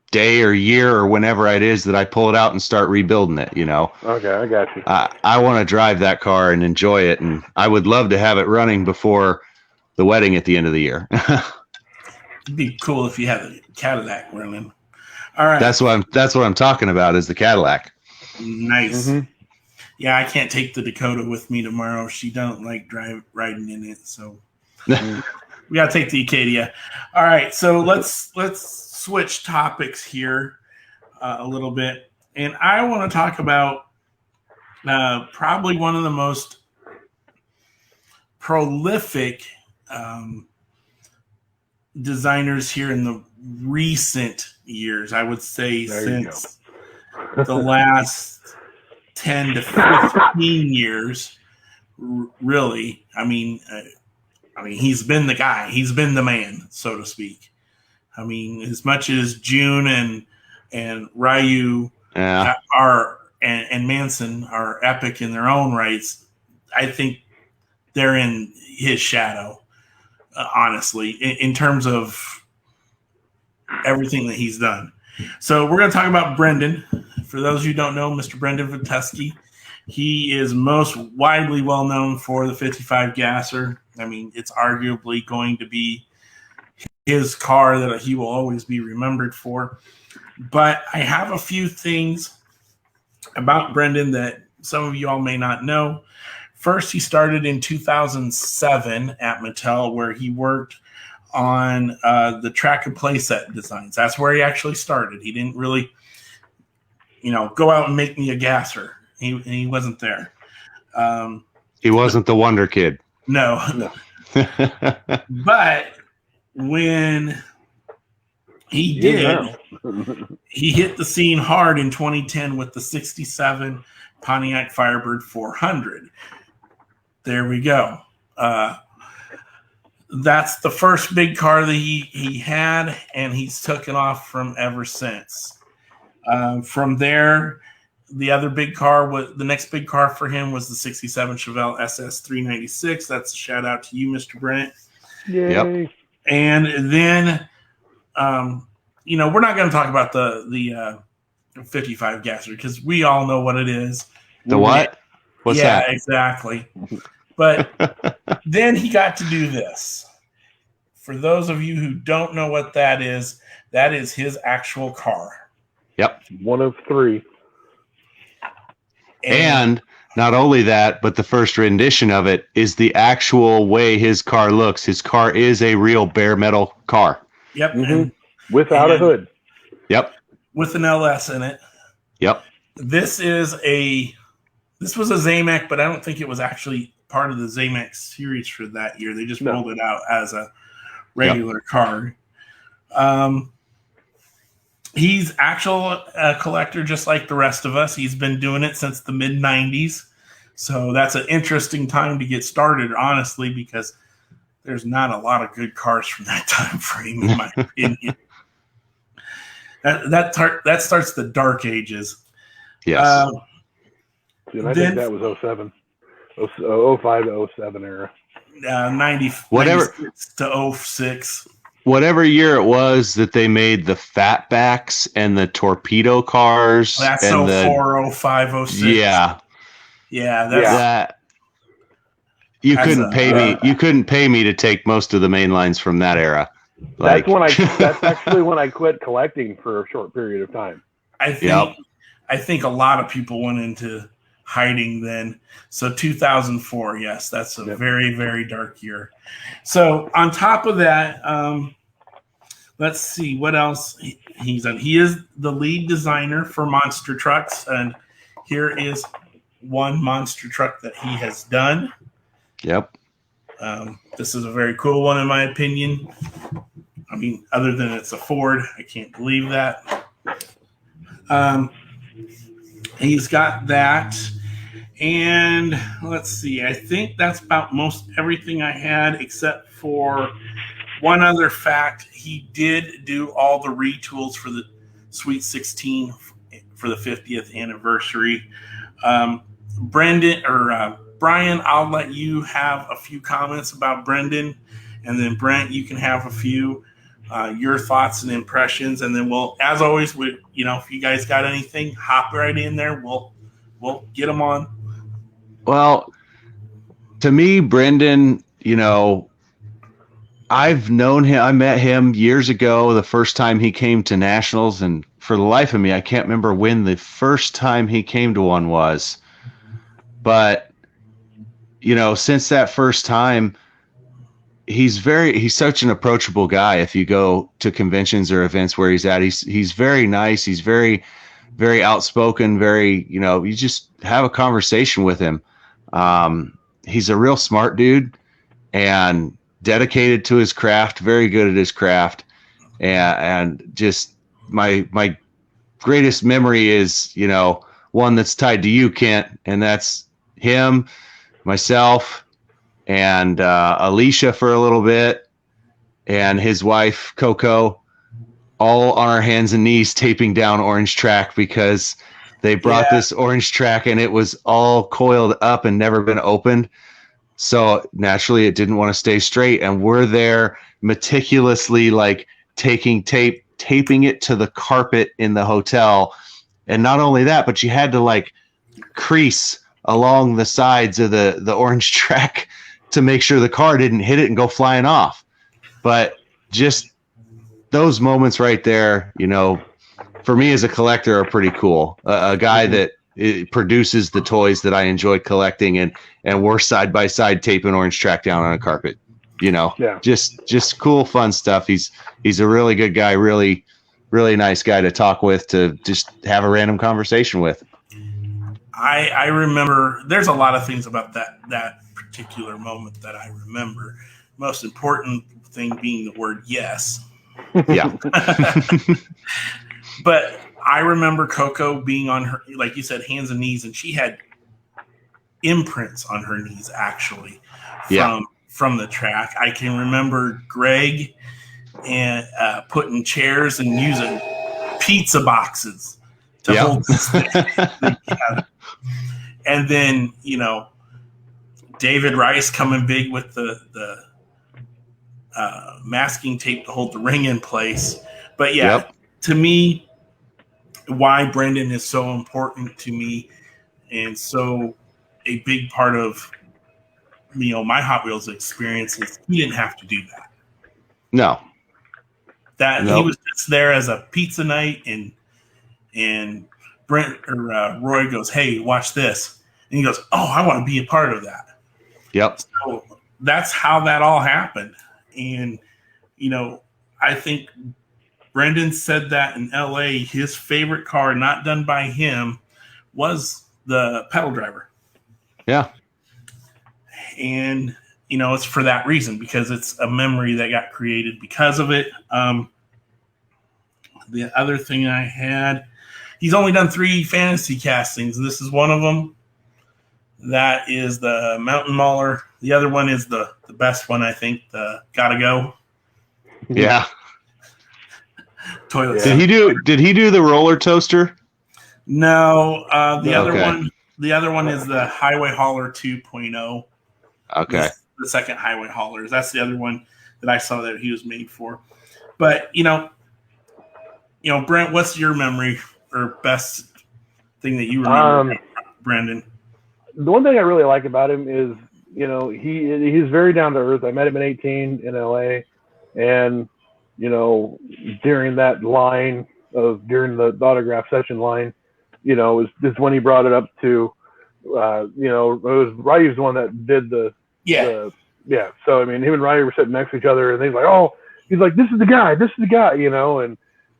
day or year or whenever it is that I pull it out and start rebuilding it, Okay, I got you. I want to drive that car and enjoy it, and I would love to have it running before the wedding at the end of the year. It'd be cool if you had a Cadillac running. All right. That's what I'm talking about, is the Cadillac. Nice. Mm-hmm. Yeah, I can't take the Dakota with me tomorrow. She don't like riding in it, so we gotta take the Acadia. All right, so let's switch topics here a little bit, and I want to talk about probably one of the most prolific designers here in the recent years. I would say since the last 10 to 15 years, really. I mean, he's been the guy. He's been the man, so to speak. I mean, as much as June and Ryu and Manson are epic in their own rights, I think they're in his shadow, honestly, in terms of everything that he's done. So we're going to talk about Brendon. For those who don't know, Mr. Brendon Vetuskey, he is most widely well known for the 55 Gasser. I mean, it's arguably going to be his car that he will always be remembered for. But I have a few things about Brendon that some of you all may not know. First, he started in 2007 at Mattel, where he worked on the track and play set designs. That's where he actually started. He didn't really, go out and make me a gasser. He wasn't there. He wasn't the Wonder Kid. No. But when he did, he hit the scene hard in 2010 with the 67 Pontiac Firebird 400. There we go. That's the first big car that he had, and he's taken off from ever since. From there, the other big car the next big car for him was the '67 Chevelle SS 396. That's a shout out to you, Mr. Brent. Yay. Yep. And then, we're not going to talk about the 55 gasser because we all know what it is. The what? What's that? Yeah, exactly. But then he got to do this. For those of you who don't know what that is his actual car. Yep. One of three. And not only that, but the first rendition of it is the actual way his car looks. His car is a real bare metal car. Yep. Mm-hmm. Without a hood. Yep. With an LS in it. Yep. This was a Zamek, but I don't think it was actually part of the Zamek series for that year. They just rolled it out as a regular car. He's actual collector just like the rest of us. He's been doing it since the mid-90s. So that's an interesting time to get started, honestly, because there's not a lot of good cars from that time frame, in my opinion. That starts the dark ages. Yes. And I think that was 07. 05 to 07 era. 96 to 06. Whatever year it was that they made the fatbacks and the torpedo cars. That's and 04, 05, 06. Yeah. Yeah. That you couldn't pay me. You couldn't pay me to take most of the main lines from that era. That's actually when I quit collecting for a short period of time. I think a lot of people went into hiding then. So 2004, yes, that's a very, very dark year. So on top of that, let's see what else he's done. He is the lead designer for monster trucks, and here is one monster truck that he has done. Yep. This is a very cool one in my opinion. I mean, other than it's a Ford, I can't believe that. He's got that. And let's see, I think that's about most everything I had, except for one other fact. He did do all the retools for the Sweet 16 for the 50th anniversary. Brian, I'll let you have a few comments about Brendon, and then Brent, you can have a few your thoughts and impressions, and then we'll, as always, if you guys got anything, hop right in there. We'll get them on. Well, to me, Brendon, I've known him. I met him years ago, the first time he came to Nationals, and for the life of me, I can't remember when the first time he came to one was. But, since that first time, he's such an approachable guy. If you go to conventions or events where he's at, he's very nice. He's very, very outspoken, very, you just have a conversation with him. He's a real smart dude and dedicated to his craft, very good at his craft. And just my greatest memory is, one that's tied to you, Kent, and that's him, myself, and Alicia for a little bit, and his wife, Coco, all on our hands and knees taping down Orange Track because they brought this Orange Track and it was all coiled up and never been opened. So naturally it didn't want to stay straight. And we're there meticulously, taping it to the carpet in the hotel. And not only that, but you had to crease along the sides of the Orange Track to make sure the car didn't hit it and go flying off. But just those moments right there, for me as a collector are pretty cool. A guy that produces the toys that I enjoy collecting, and we're side by side taping Orange Track down on a carpet, just cool, fun stuff. He's a really good guy, really, really nice guy to talk with, to just have a random conversation with. I remember there's a lot of things about that particular moment that I remember. Most important thing being the word yes. Yeah. But I remember Coco being on her, like you said, hands and knees, and she had imprints on her knees actually from the track. I can remember Greg and putting chairs and using pizza boxes to hold the stick together. And then, David Rice coming big with the masking tape to hold the ring in place. But to me, why Brendon is so important to me and so a big part of my Hot Wheels experience is he didn't have to do that. No. He was just there as a pizza night, and Roy goes, "Hey, watch this," and he goes, "Oh, I want to be a part of that." Yep. So that's how that all happened, and I think Brendon said that in LA, his favorite car, not done by him, was the pedal driver. Yeah. And it's for that reason, because it's a memory that got created because of it. The other thing I had, he's only done 3 fantasy castings. This is one of them. That is the Mountain Mauler. The other one is the best one, I think, the Gotta Go. Yeah. Toilet. Yeah. Did he do the roller toaster? No. The other one is the Highway Hauler 2.0. Okay. The second Highway Haulers. That's the other one that I saw that he was made for. But Brent, what's your memory or best thing that you remember about Brendon? The one thing I really like about him is, he's very down to earth. I met him at 18 in LA, and during that line during the autograph session line, is when he brought it up to, it was Ryu's the one that did the. So I mean, him and Ryu were sitting next to each other, and he's like, "This is the guy,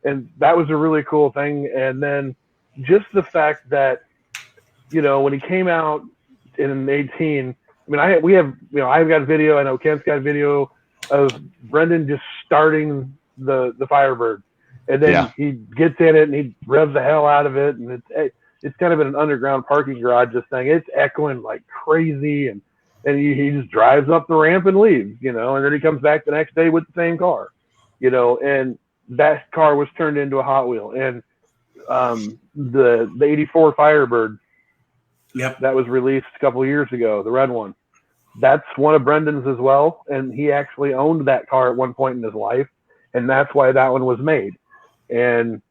and that was a really cool thing. And then just the fact that, when he came out in 18, I mean, I've got video. I know Kent's got video of Brendon just starting the Firebird, and then he gets in it and he revs the hell out of it, and it's kind of in an underground parking garage. This thing, it's echoing like crazy, and he just drives up the ramp and leaves, and then he comes back the next day with the same car, and that car was turned into a Hot Wheel. And the 84 Firebird, that was released a couple of years ago, the red one, that's one of Brendon's as well, and he actually owned that car at one point in his life, and that's why that one was made. And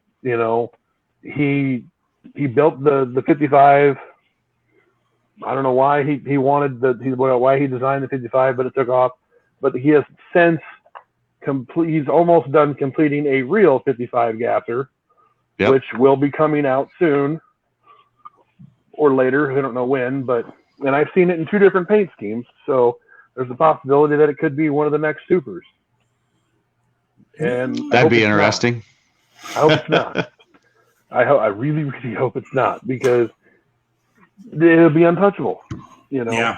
he built the 55. I don't know why he wanted why he designed the 55, but it took off. But he has since he's almost done completing a real 55 gasser, which will be coming out soon or later. I don't know when, and I've seen it in 2 different paint schemes, so there's a possibility that it could be one of the next supers. And that'd be interesting. I hope it's not. I really, really hope it's not, because it'll be untouchable, Yeah.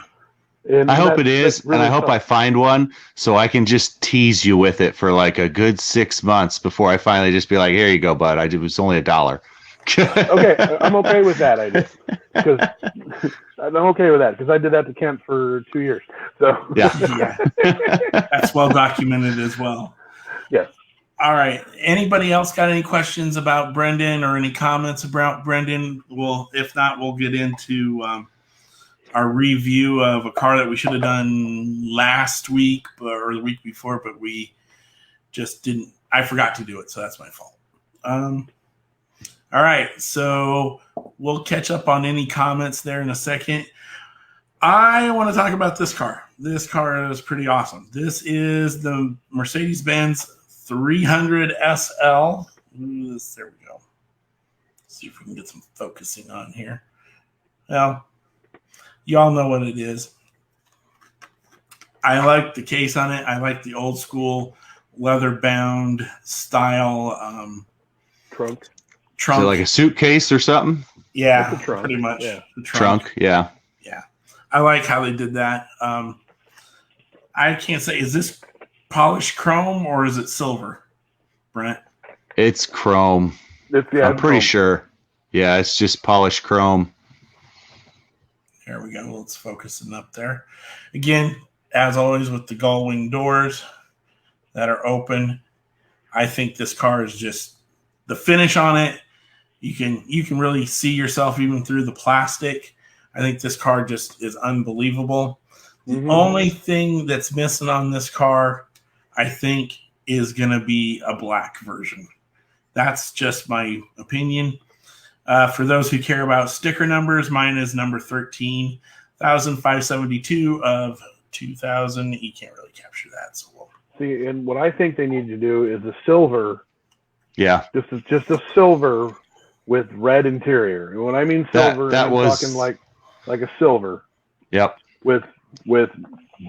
And I hope it is, really, and I hope I find one so I can just tease you with it for like a good 6 months before I finally just be like, "Here you go, bud. It was only $1." Okay, I'm okay with that. I'm okay with that because I did that to Kent for 2 years. So yeah, that's well documented as well. Yes. All right. Anybody else got any questions about Brendon or any comments about Brendon? Well, if not, we'll get into our review of a car that we should have done last week or the week before, but we just didn't. I forgot to do it, so that's my fault. All right. So we'll catch up on any comments there in a second. I want to talk about this car. This car is pretty awesome. This is the Mercedes Benz 300 SL. There we go. See if we can get some focusing on here. Well, you all know what it is. I like the case on it. I like the old school leather bound style trunk. Is it like a suitcase or something? Yeah, pretty much. Yeah. The trunk. Yeah. Yeah. I like how they did that. I can't say, is this polished chrome or is it silver, Brent? It's chrome. I'm pretty sure. Yeah, it's just polished chrome. There we go. Let's focus it up there. Again, as always, with the gull wing doors that are open. I think this car is just the finish on it. You can really see yourself even through the plastic. I think this car just is unbelievable. The only thing that's missing on this car, I think, is going to be a black version. That's just my opinion. For those who care about sticker numbers, mine is number 13,572 of 2000. You can't really capture that, so we'll see. And what I think they need to do is a silver. Yeah, just a silver with red interior. And when I mean silver, I'm talking like a silver. Yep. With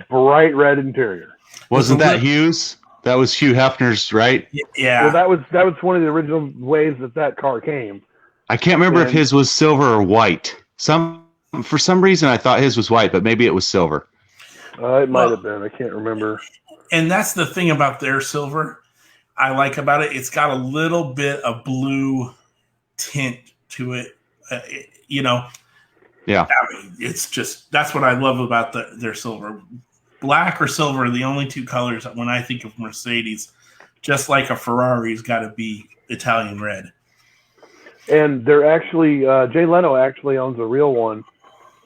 bright red interior. Wasn't that Hugh's? That was Hugh Hefner's, right? Yeah. Well, that was one of the original ways that car came. I can't remember if his was silver or white. For some reason, I thought his was white, but maybe it was silver. It might have been. I can't remember. And that's the thing about their silver I like about it. It's got a little bit of blue tint to it. Yeah. I mean, it's just, that's what I love about their silver. Black or silver are the only two colors that when I think of Mercedes, just like a Ferrari's got to be Italian red. And they're actually, Jay Leno actually owns a real one,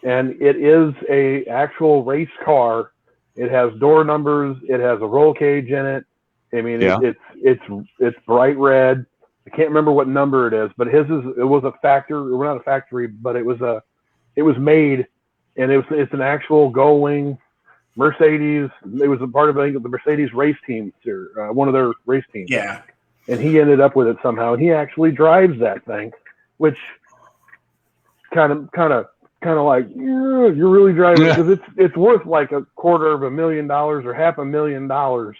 and it is a actual race car. It has door numbers. It has a roll cage in it. I mean, it's bright red. I can't remember what number it is, but it was a factory, or not a factory, but it was made, and it's an actual gull wing Mercedes. It was a part of, I think, the Mercedes race team, or one of their race teams. Yeah. And he ended up with it somehow. And he actually drives that thing, which kind of like, you're really driving it, because it's worth like $250,000 or $500,000.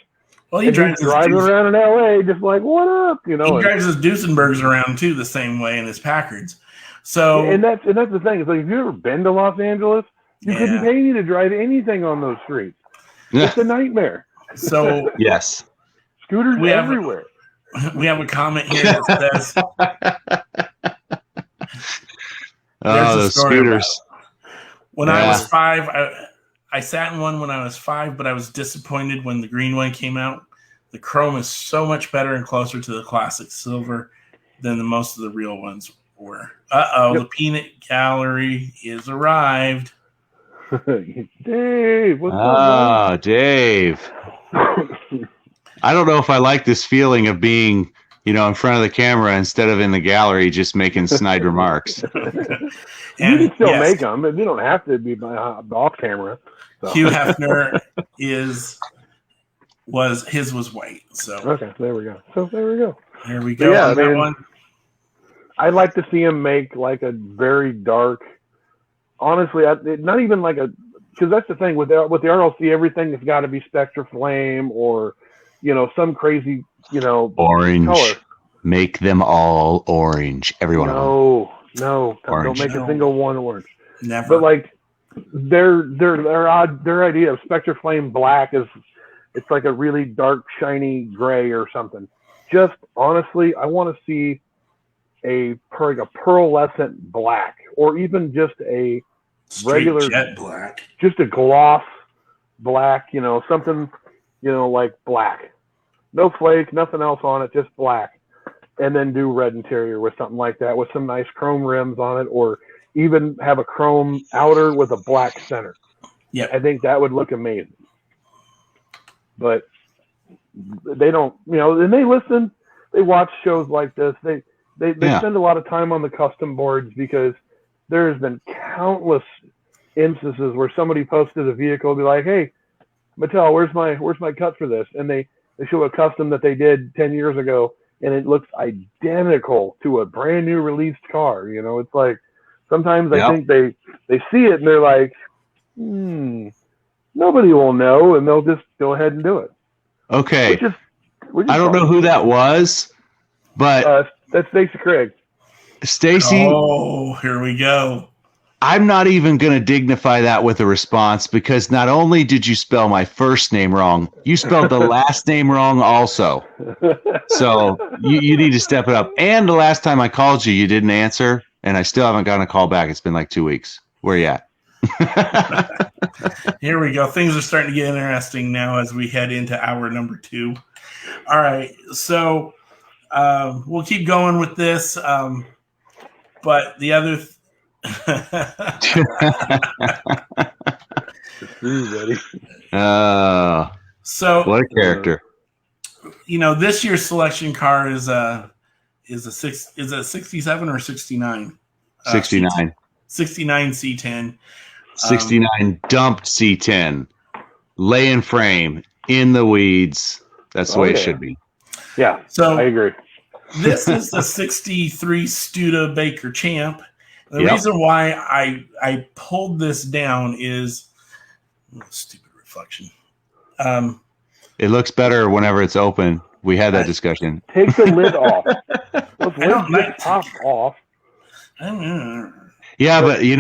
Well, he drives driving around in LA, just like, what up? He drives his Duesenbergs around too the same way in his Packards. So and that's the thing. It's like, if you ever been to Los Angeles, you couldn't pay me to drive anything on those streets. It's a nightmare. So yes, scooters everywhere. We have a comment here that says, those scooters. When I was 5, I sat in one when I was 5, but I was disappointed when the green one came out. The chrome is so much better and closer to the classic silver than most of the real ones were. The peanut gallery is arrived. Dave, what's up? Dave. I don't know if I like this feeling of being, in front of the camera instead of in the gallery, just making snide remarks. You can still make them, but you don't have to be off camera. So. Hugh Hefner his was white. So okay, there we go. There we go. Yeah, I mean, I'd like to see him make like a very dark. Honestly, not even like because that's the thing with the RLC, everything has got to be Spectre Flame or some crazy orange color. Make them all orange. Everyone. No, don't make a single one orange. Never. But like their idea of Spectre Flame black it's like a really dark shiny gray or something. Just honestly, I want to see a pearlescent black, or even just a regular jet black, just a gloss black, something, like black, no flake, nothing else on it, just black, and then do red interior with something like that, with some nice chrome rims on it, or even have a chrome outer with a black center. Yeah, I think that would look amazing. But they don't, and they listen, they watch shows like this. They spend a lot of time on the custom boards, because there's been countless instances where somebody posted a vehicle and be like, "Hey, Mattel, where's my cut for this?" And they show a custom that they did 10 years ago, and it looks identical to a brand new released car. It's like, sometimes I think they see it and they're like, nobody will know, and they'll just go ahead and do it. Okay. Which is I don't know who that was, but that's Stacy Craig. Stacy. Oh, here we go. I'm not even going to dignify that with a response, because not only did you spell my first name wrong, you spelled the last name wrong also. So you need to step it up. And the last time I called you, you didn't answer, and I still haven't gotten a call back. It's been like 2 weeks. Where you at? Here we go. Things are starting to get interesting now as we head into hour number 2. All right, so we'll keep going with this, but the other. So what a character! This year's selection car is a 67 or 69? 69. 69 C10. 69 dumped C10, laying frame in the weeds. That's the way it should be. Yeah, so I agree. This is the 63 Studebaker Champ. The reason why I pulled this down is stupid reflection. It looks better whenever it's open. We had that discussion. Take the lid off. Those lids just pop off. Yeah, but you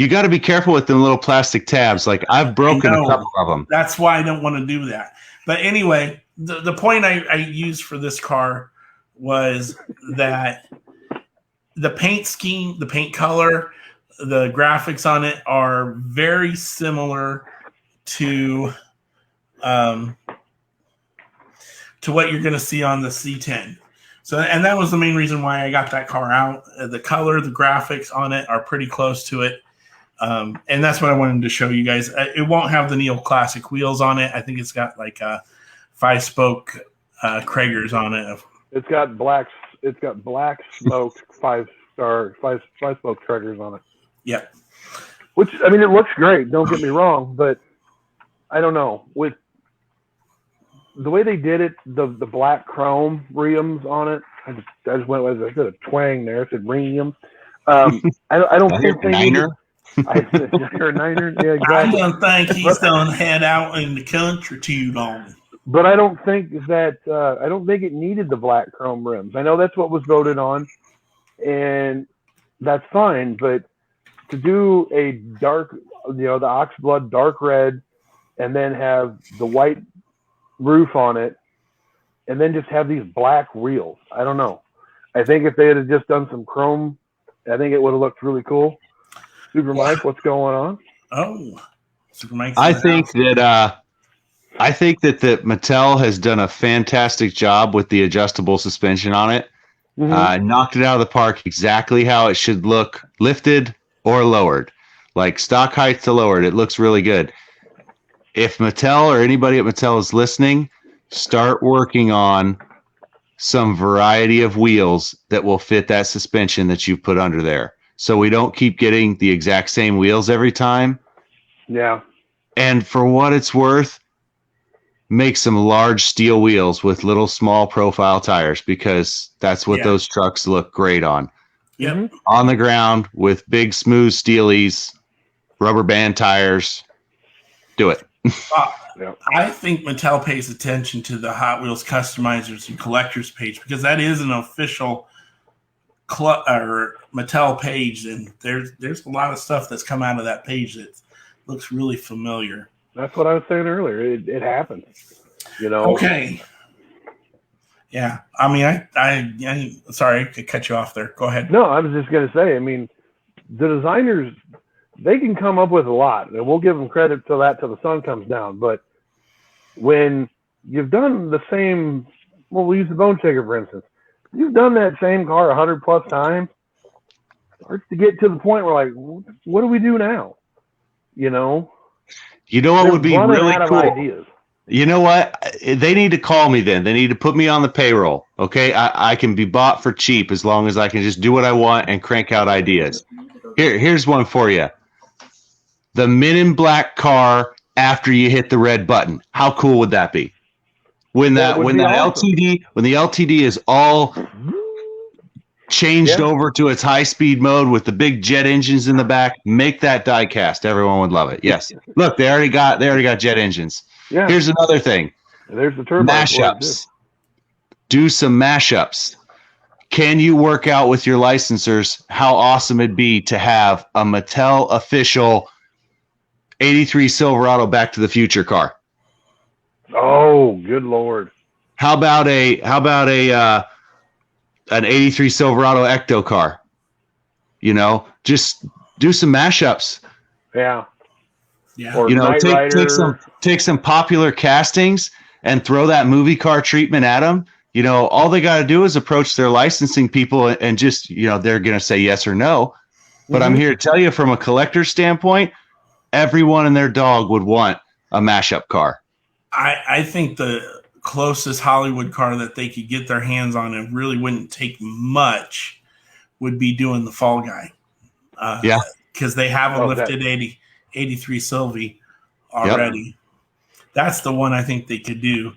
got to be careful with them little plastic tabs. Like I've broken a couple of them. That's why I don't want to do that. But anyway, the point I used for this car was that the paint scheme, the paint color, the graphics on it are very similar to what you're going to see on the C10. So, and that was the main reason why I got that car out. The color, the graphics on it are pretty close to it. And that's what I wanted to show you guys. It won't have the neoclassic wheels on it. I think it's got like 5-spoke Kragers on it. It's got black smoked 5-spoke Kragers on it. Yep. Which, I mean, it looks great. Don't get me wrong, but I don't know. With the way they did it, the black chrome rims on it, I just went with I said a twang there. I said rims. I don't think they needed. I said Niner. Yeah, exactly. I don't think he's gonna head out in the country too long. But I don't think that I don't think it needed the black chrome rims. I know that's what was voted on, and that's fine. But to do a dark, the oxblood dark red, and then have the white roof on it, and then just have these black wheels. I don't know. I think if they had just done some chrome, I think it would have looked really cool. Super Mike, what's going on? Oh, Super Mike. I think that the Mattel has done a fantastic job with the adjustable suspension on it. Mm-hmm. Knocked it out of the park exactly how it should look, lifted or lowered, like stock height to lowered. It looks really good. If Mattel or anybody at Mattel is listening, start working on some variety of wheels that will fit that suspension that you put under there. So we don't keep getting the exact same wheels every time. Yeah. And for what it's worth, make some large steel wheels with little small profile tires, because that's what those trucks look great on. Yep. On the ground with big smooth steelies, rubber band tires. Do it. I think Mattel pays attention to the Hot Wheels customizers and collectors page, because that is an official Mattel page, and there's a lot of stuff that's come out of that page that looks really familiar. That's what I was saying earlier. It happened, Okay. Yeah, I mean, I sorry to cut you off there. Go ahead. No, I was just going to say, I mean, the designers, they can come up with a lot, and we'll give them credit till the sun comes down. But when you've done the same, we'll use the Bone Shaker, for instance. You've done that same car 100+ times. It starts to get to the point where, like, what do we do now? You know what would be really cool? Ideas. You know what? They need to call me then. They need to put me on the payroll. Okay, I can be bought for cheap as long as I can just do what I want and crank out ideas. Here's one for you. The Men in Black car after you hit the red button. How cool would that be? When the LTD is all changed over to its high-speed mode with the big jet engines in the back, make that die cast. Everyone would love it. Yes. Look, they already got jet engines. Yeah. Here's another thing. There's the turbo. Mashups. Do some mashups. Can you work out with your licensors how awesome it'd be to have a Mattel official 83 Silverado Back to the Future car? Oh, good Lord. How about an 83 Silverado Ecto car? Just do some mashups. Yeah. Yeah. Or You know, Knight Rider. take some popular castings and throw that movie car treatment at them. You know, all they got to do is approach their licensing people and just, you know, they're going to say yes or no. But I'm here to tell you from a collector's standpoint, everyone and their dog would want a mashup car. I think the closest Hollywood car that they could get their hands on and really wouldn't take much would be doing the Fall Guy. Yeah. Because they have a Okay. lifted 83 Sylvie already. Yep. That's the one I think they could do.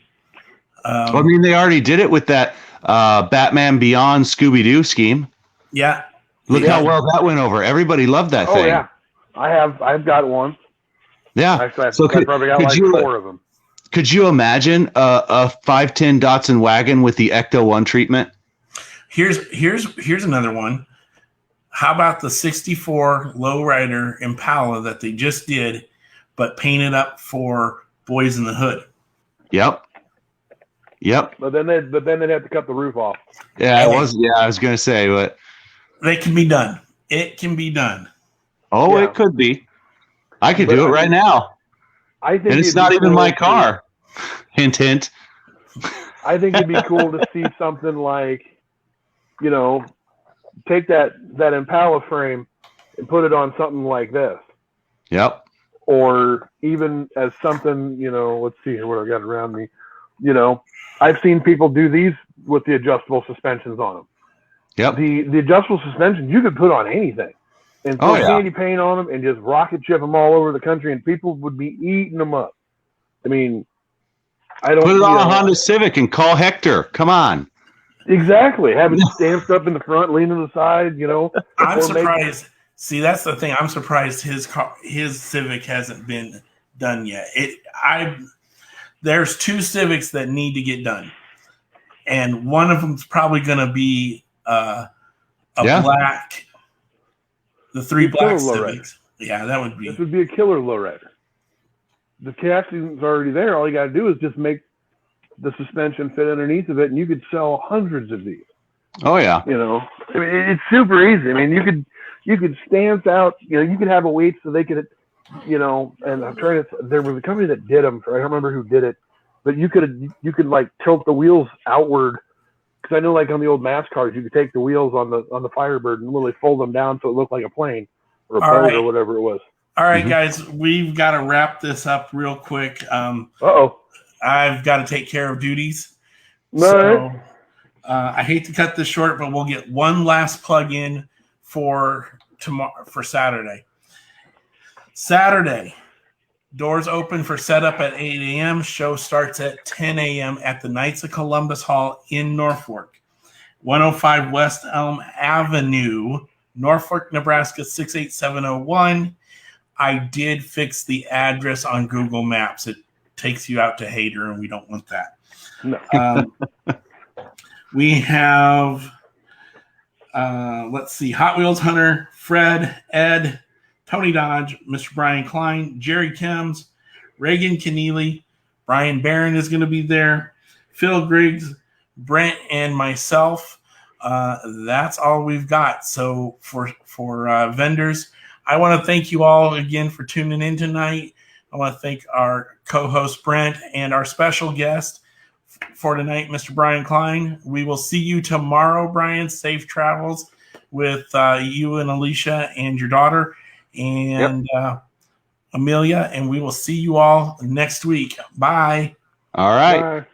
Well, I mean, they already did it with that Batman Beyond Scooby-Doo scheme. Yeah. Look how well that went over. Everybody loved that thing. Oh, yeah. I've got one. Yeah. Actually, I probably got like 4 of them. Could you imagine a 510 Datsun wagon with the Ecto 1 treatment? Here's another one. How about the 64 lowrider Impala that they just did, but painted up for Boys in the Hood? Yep. But then they'd have to cut the roof off. Yeah, I was going to say, but they can be done. It can be done. Oh, yeah. It could be. I could do it right now. I think, and it's not even my car. Hint, hint. I think it'd be cool to see something like, you know, take that Impala frame and put it on something like this. Yep. Or even as something, you know, let's see here what I got around me. You know, I've seen people do these with the adjustable suspensions on them. Yep. The adjustable suspensions you could put on anything and throw candy paint on them and just rocket ship them all over the country, and people would be eating them up. I mean, I don't put it on a Honda Civic and call Hector. Come on. Exactly. Have it stamped up in the front, lean to the side, you know. I'm surprised. See, that's the thing. I'm surprised his Civic hasn't been done yet. There's 2 Civics that need to get done, and one of them's probably going to be black. The 3 black Civics. Yeah, that would be. This would be a killer lowrider. The casting's already there. All you got to do is just make the suspension fit underneath of it, and you could sell hundreds of these. Oh yeah. You know, I mean, it's super easy. I mean, you could stance out. You know, you could have a weight so they could, you know. And I'm trying to. There was a company that did them. I don't remember who did it, but you could like tilt the wheels outward. Because I know, like on the old mass cars, you could take the wheels on the Firebird and literally fold them down so it looked like a plane or a boat or whatever it was. All right, guys, we've got to wrap this up real quick. I've got to take care of duties. So I hate to cut this short, but we'll get one last plug in for tomorrow, for Saturday. Saturday, doors open for setup at 8 a.m. Show starts at 10 a.m. at the Knights of Columbus Hall in Norfolk. 105 West Elm Avenue, Norfolk, Nebraska 68701. I did fix the address on Google Maps. It takes you out to Hader, and we don't want that. No. We have, let's see, Hot Wheels Hunter, Fred, Ed, Tony Dodge, Mr. Brian Klein, Jerry Kems, Reagan Keneally, Brian Barron is going to be there, Phil Griggs, Brent, and myself. That's all we've got. So for vendors, I want to thank you all again for tuning in tonight. I want to thank our co-host Brent and our special guest for tonight, Mr. Brian Klein. We will see you tomorrow, Brian. Safe travels with you and Alicia and your daughter and Amelia, and we will see you all next week. Bye. All right. Bye.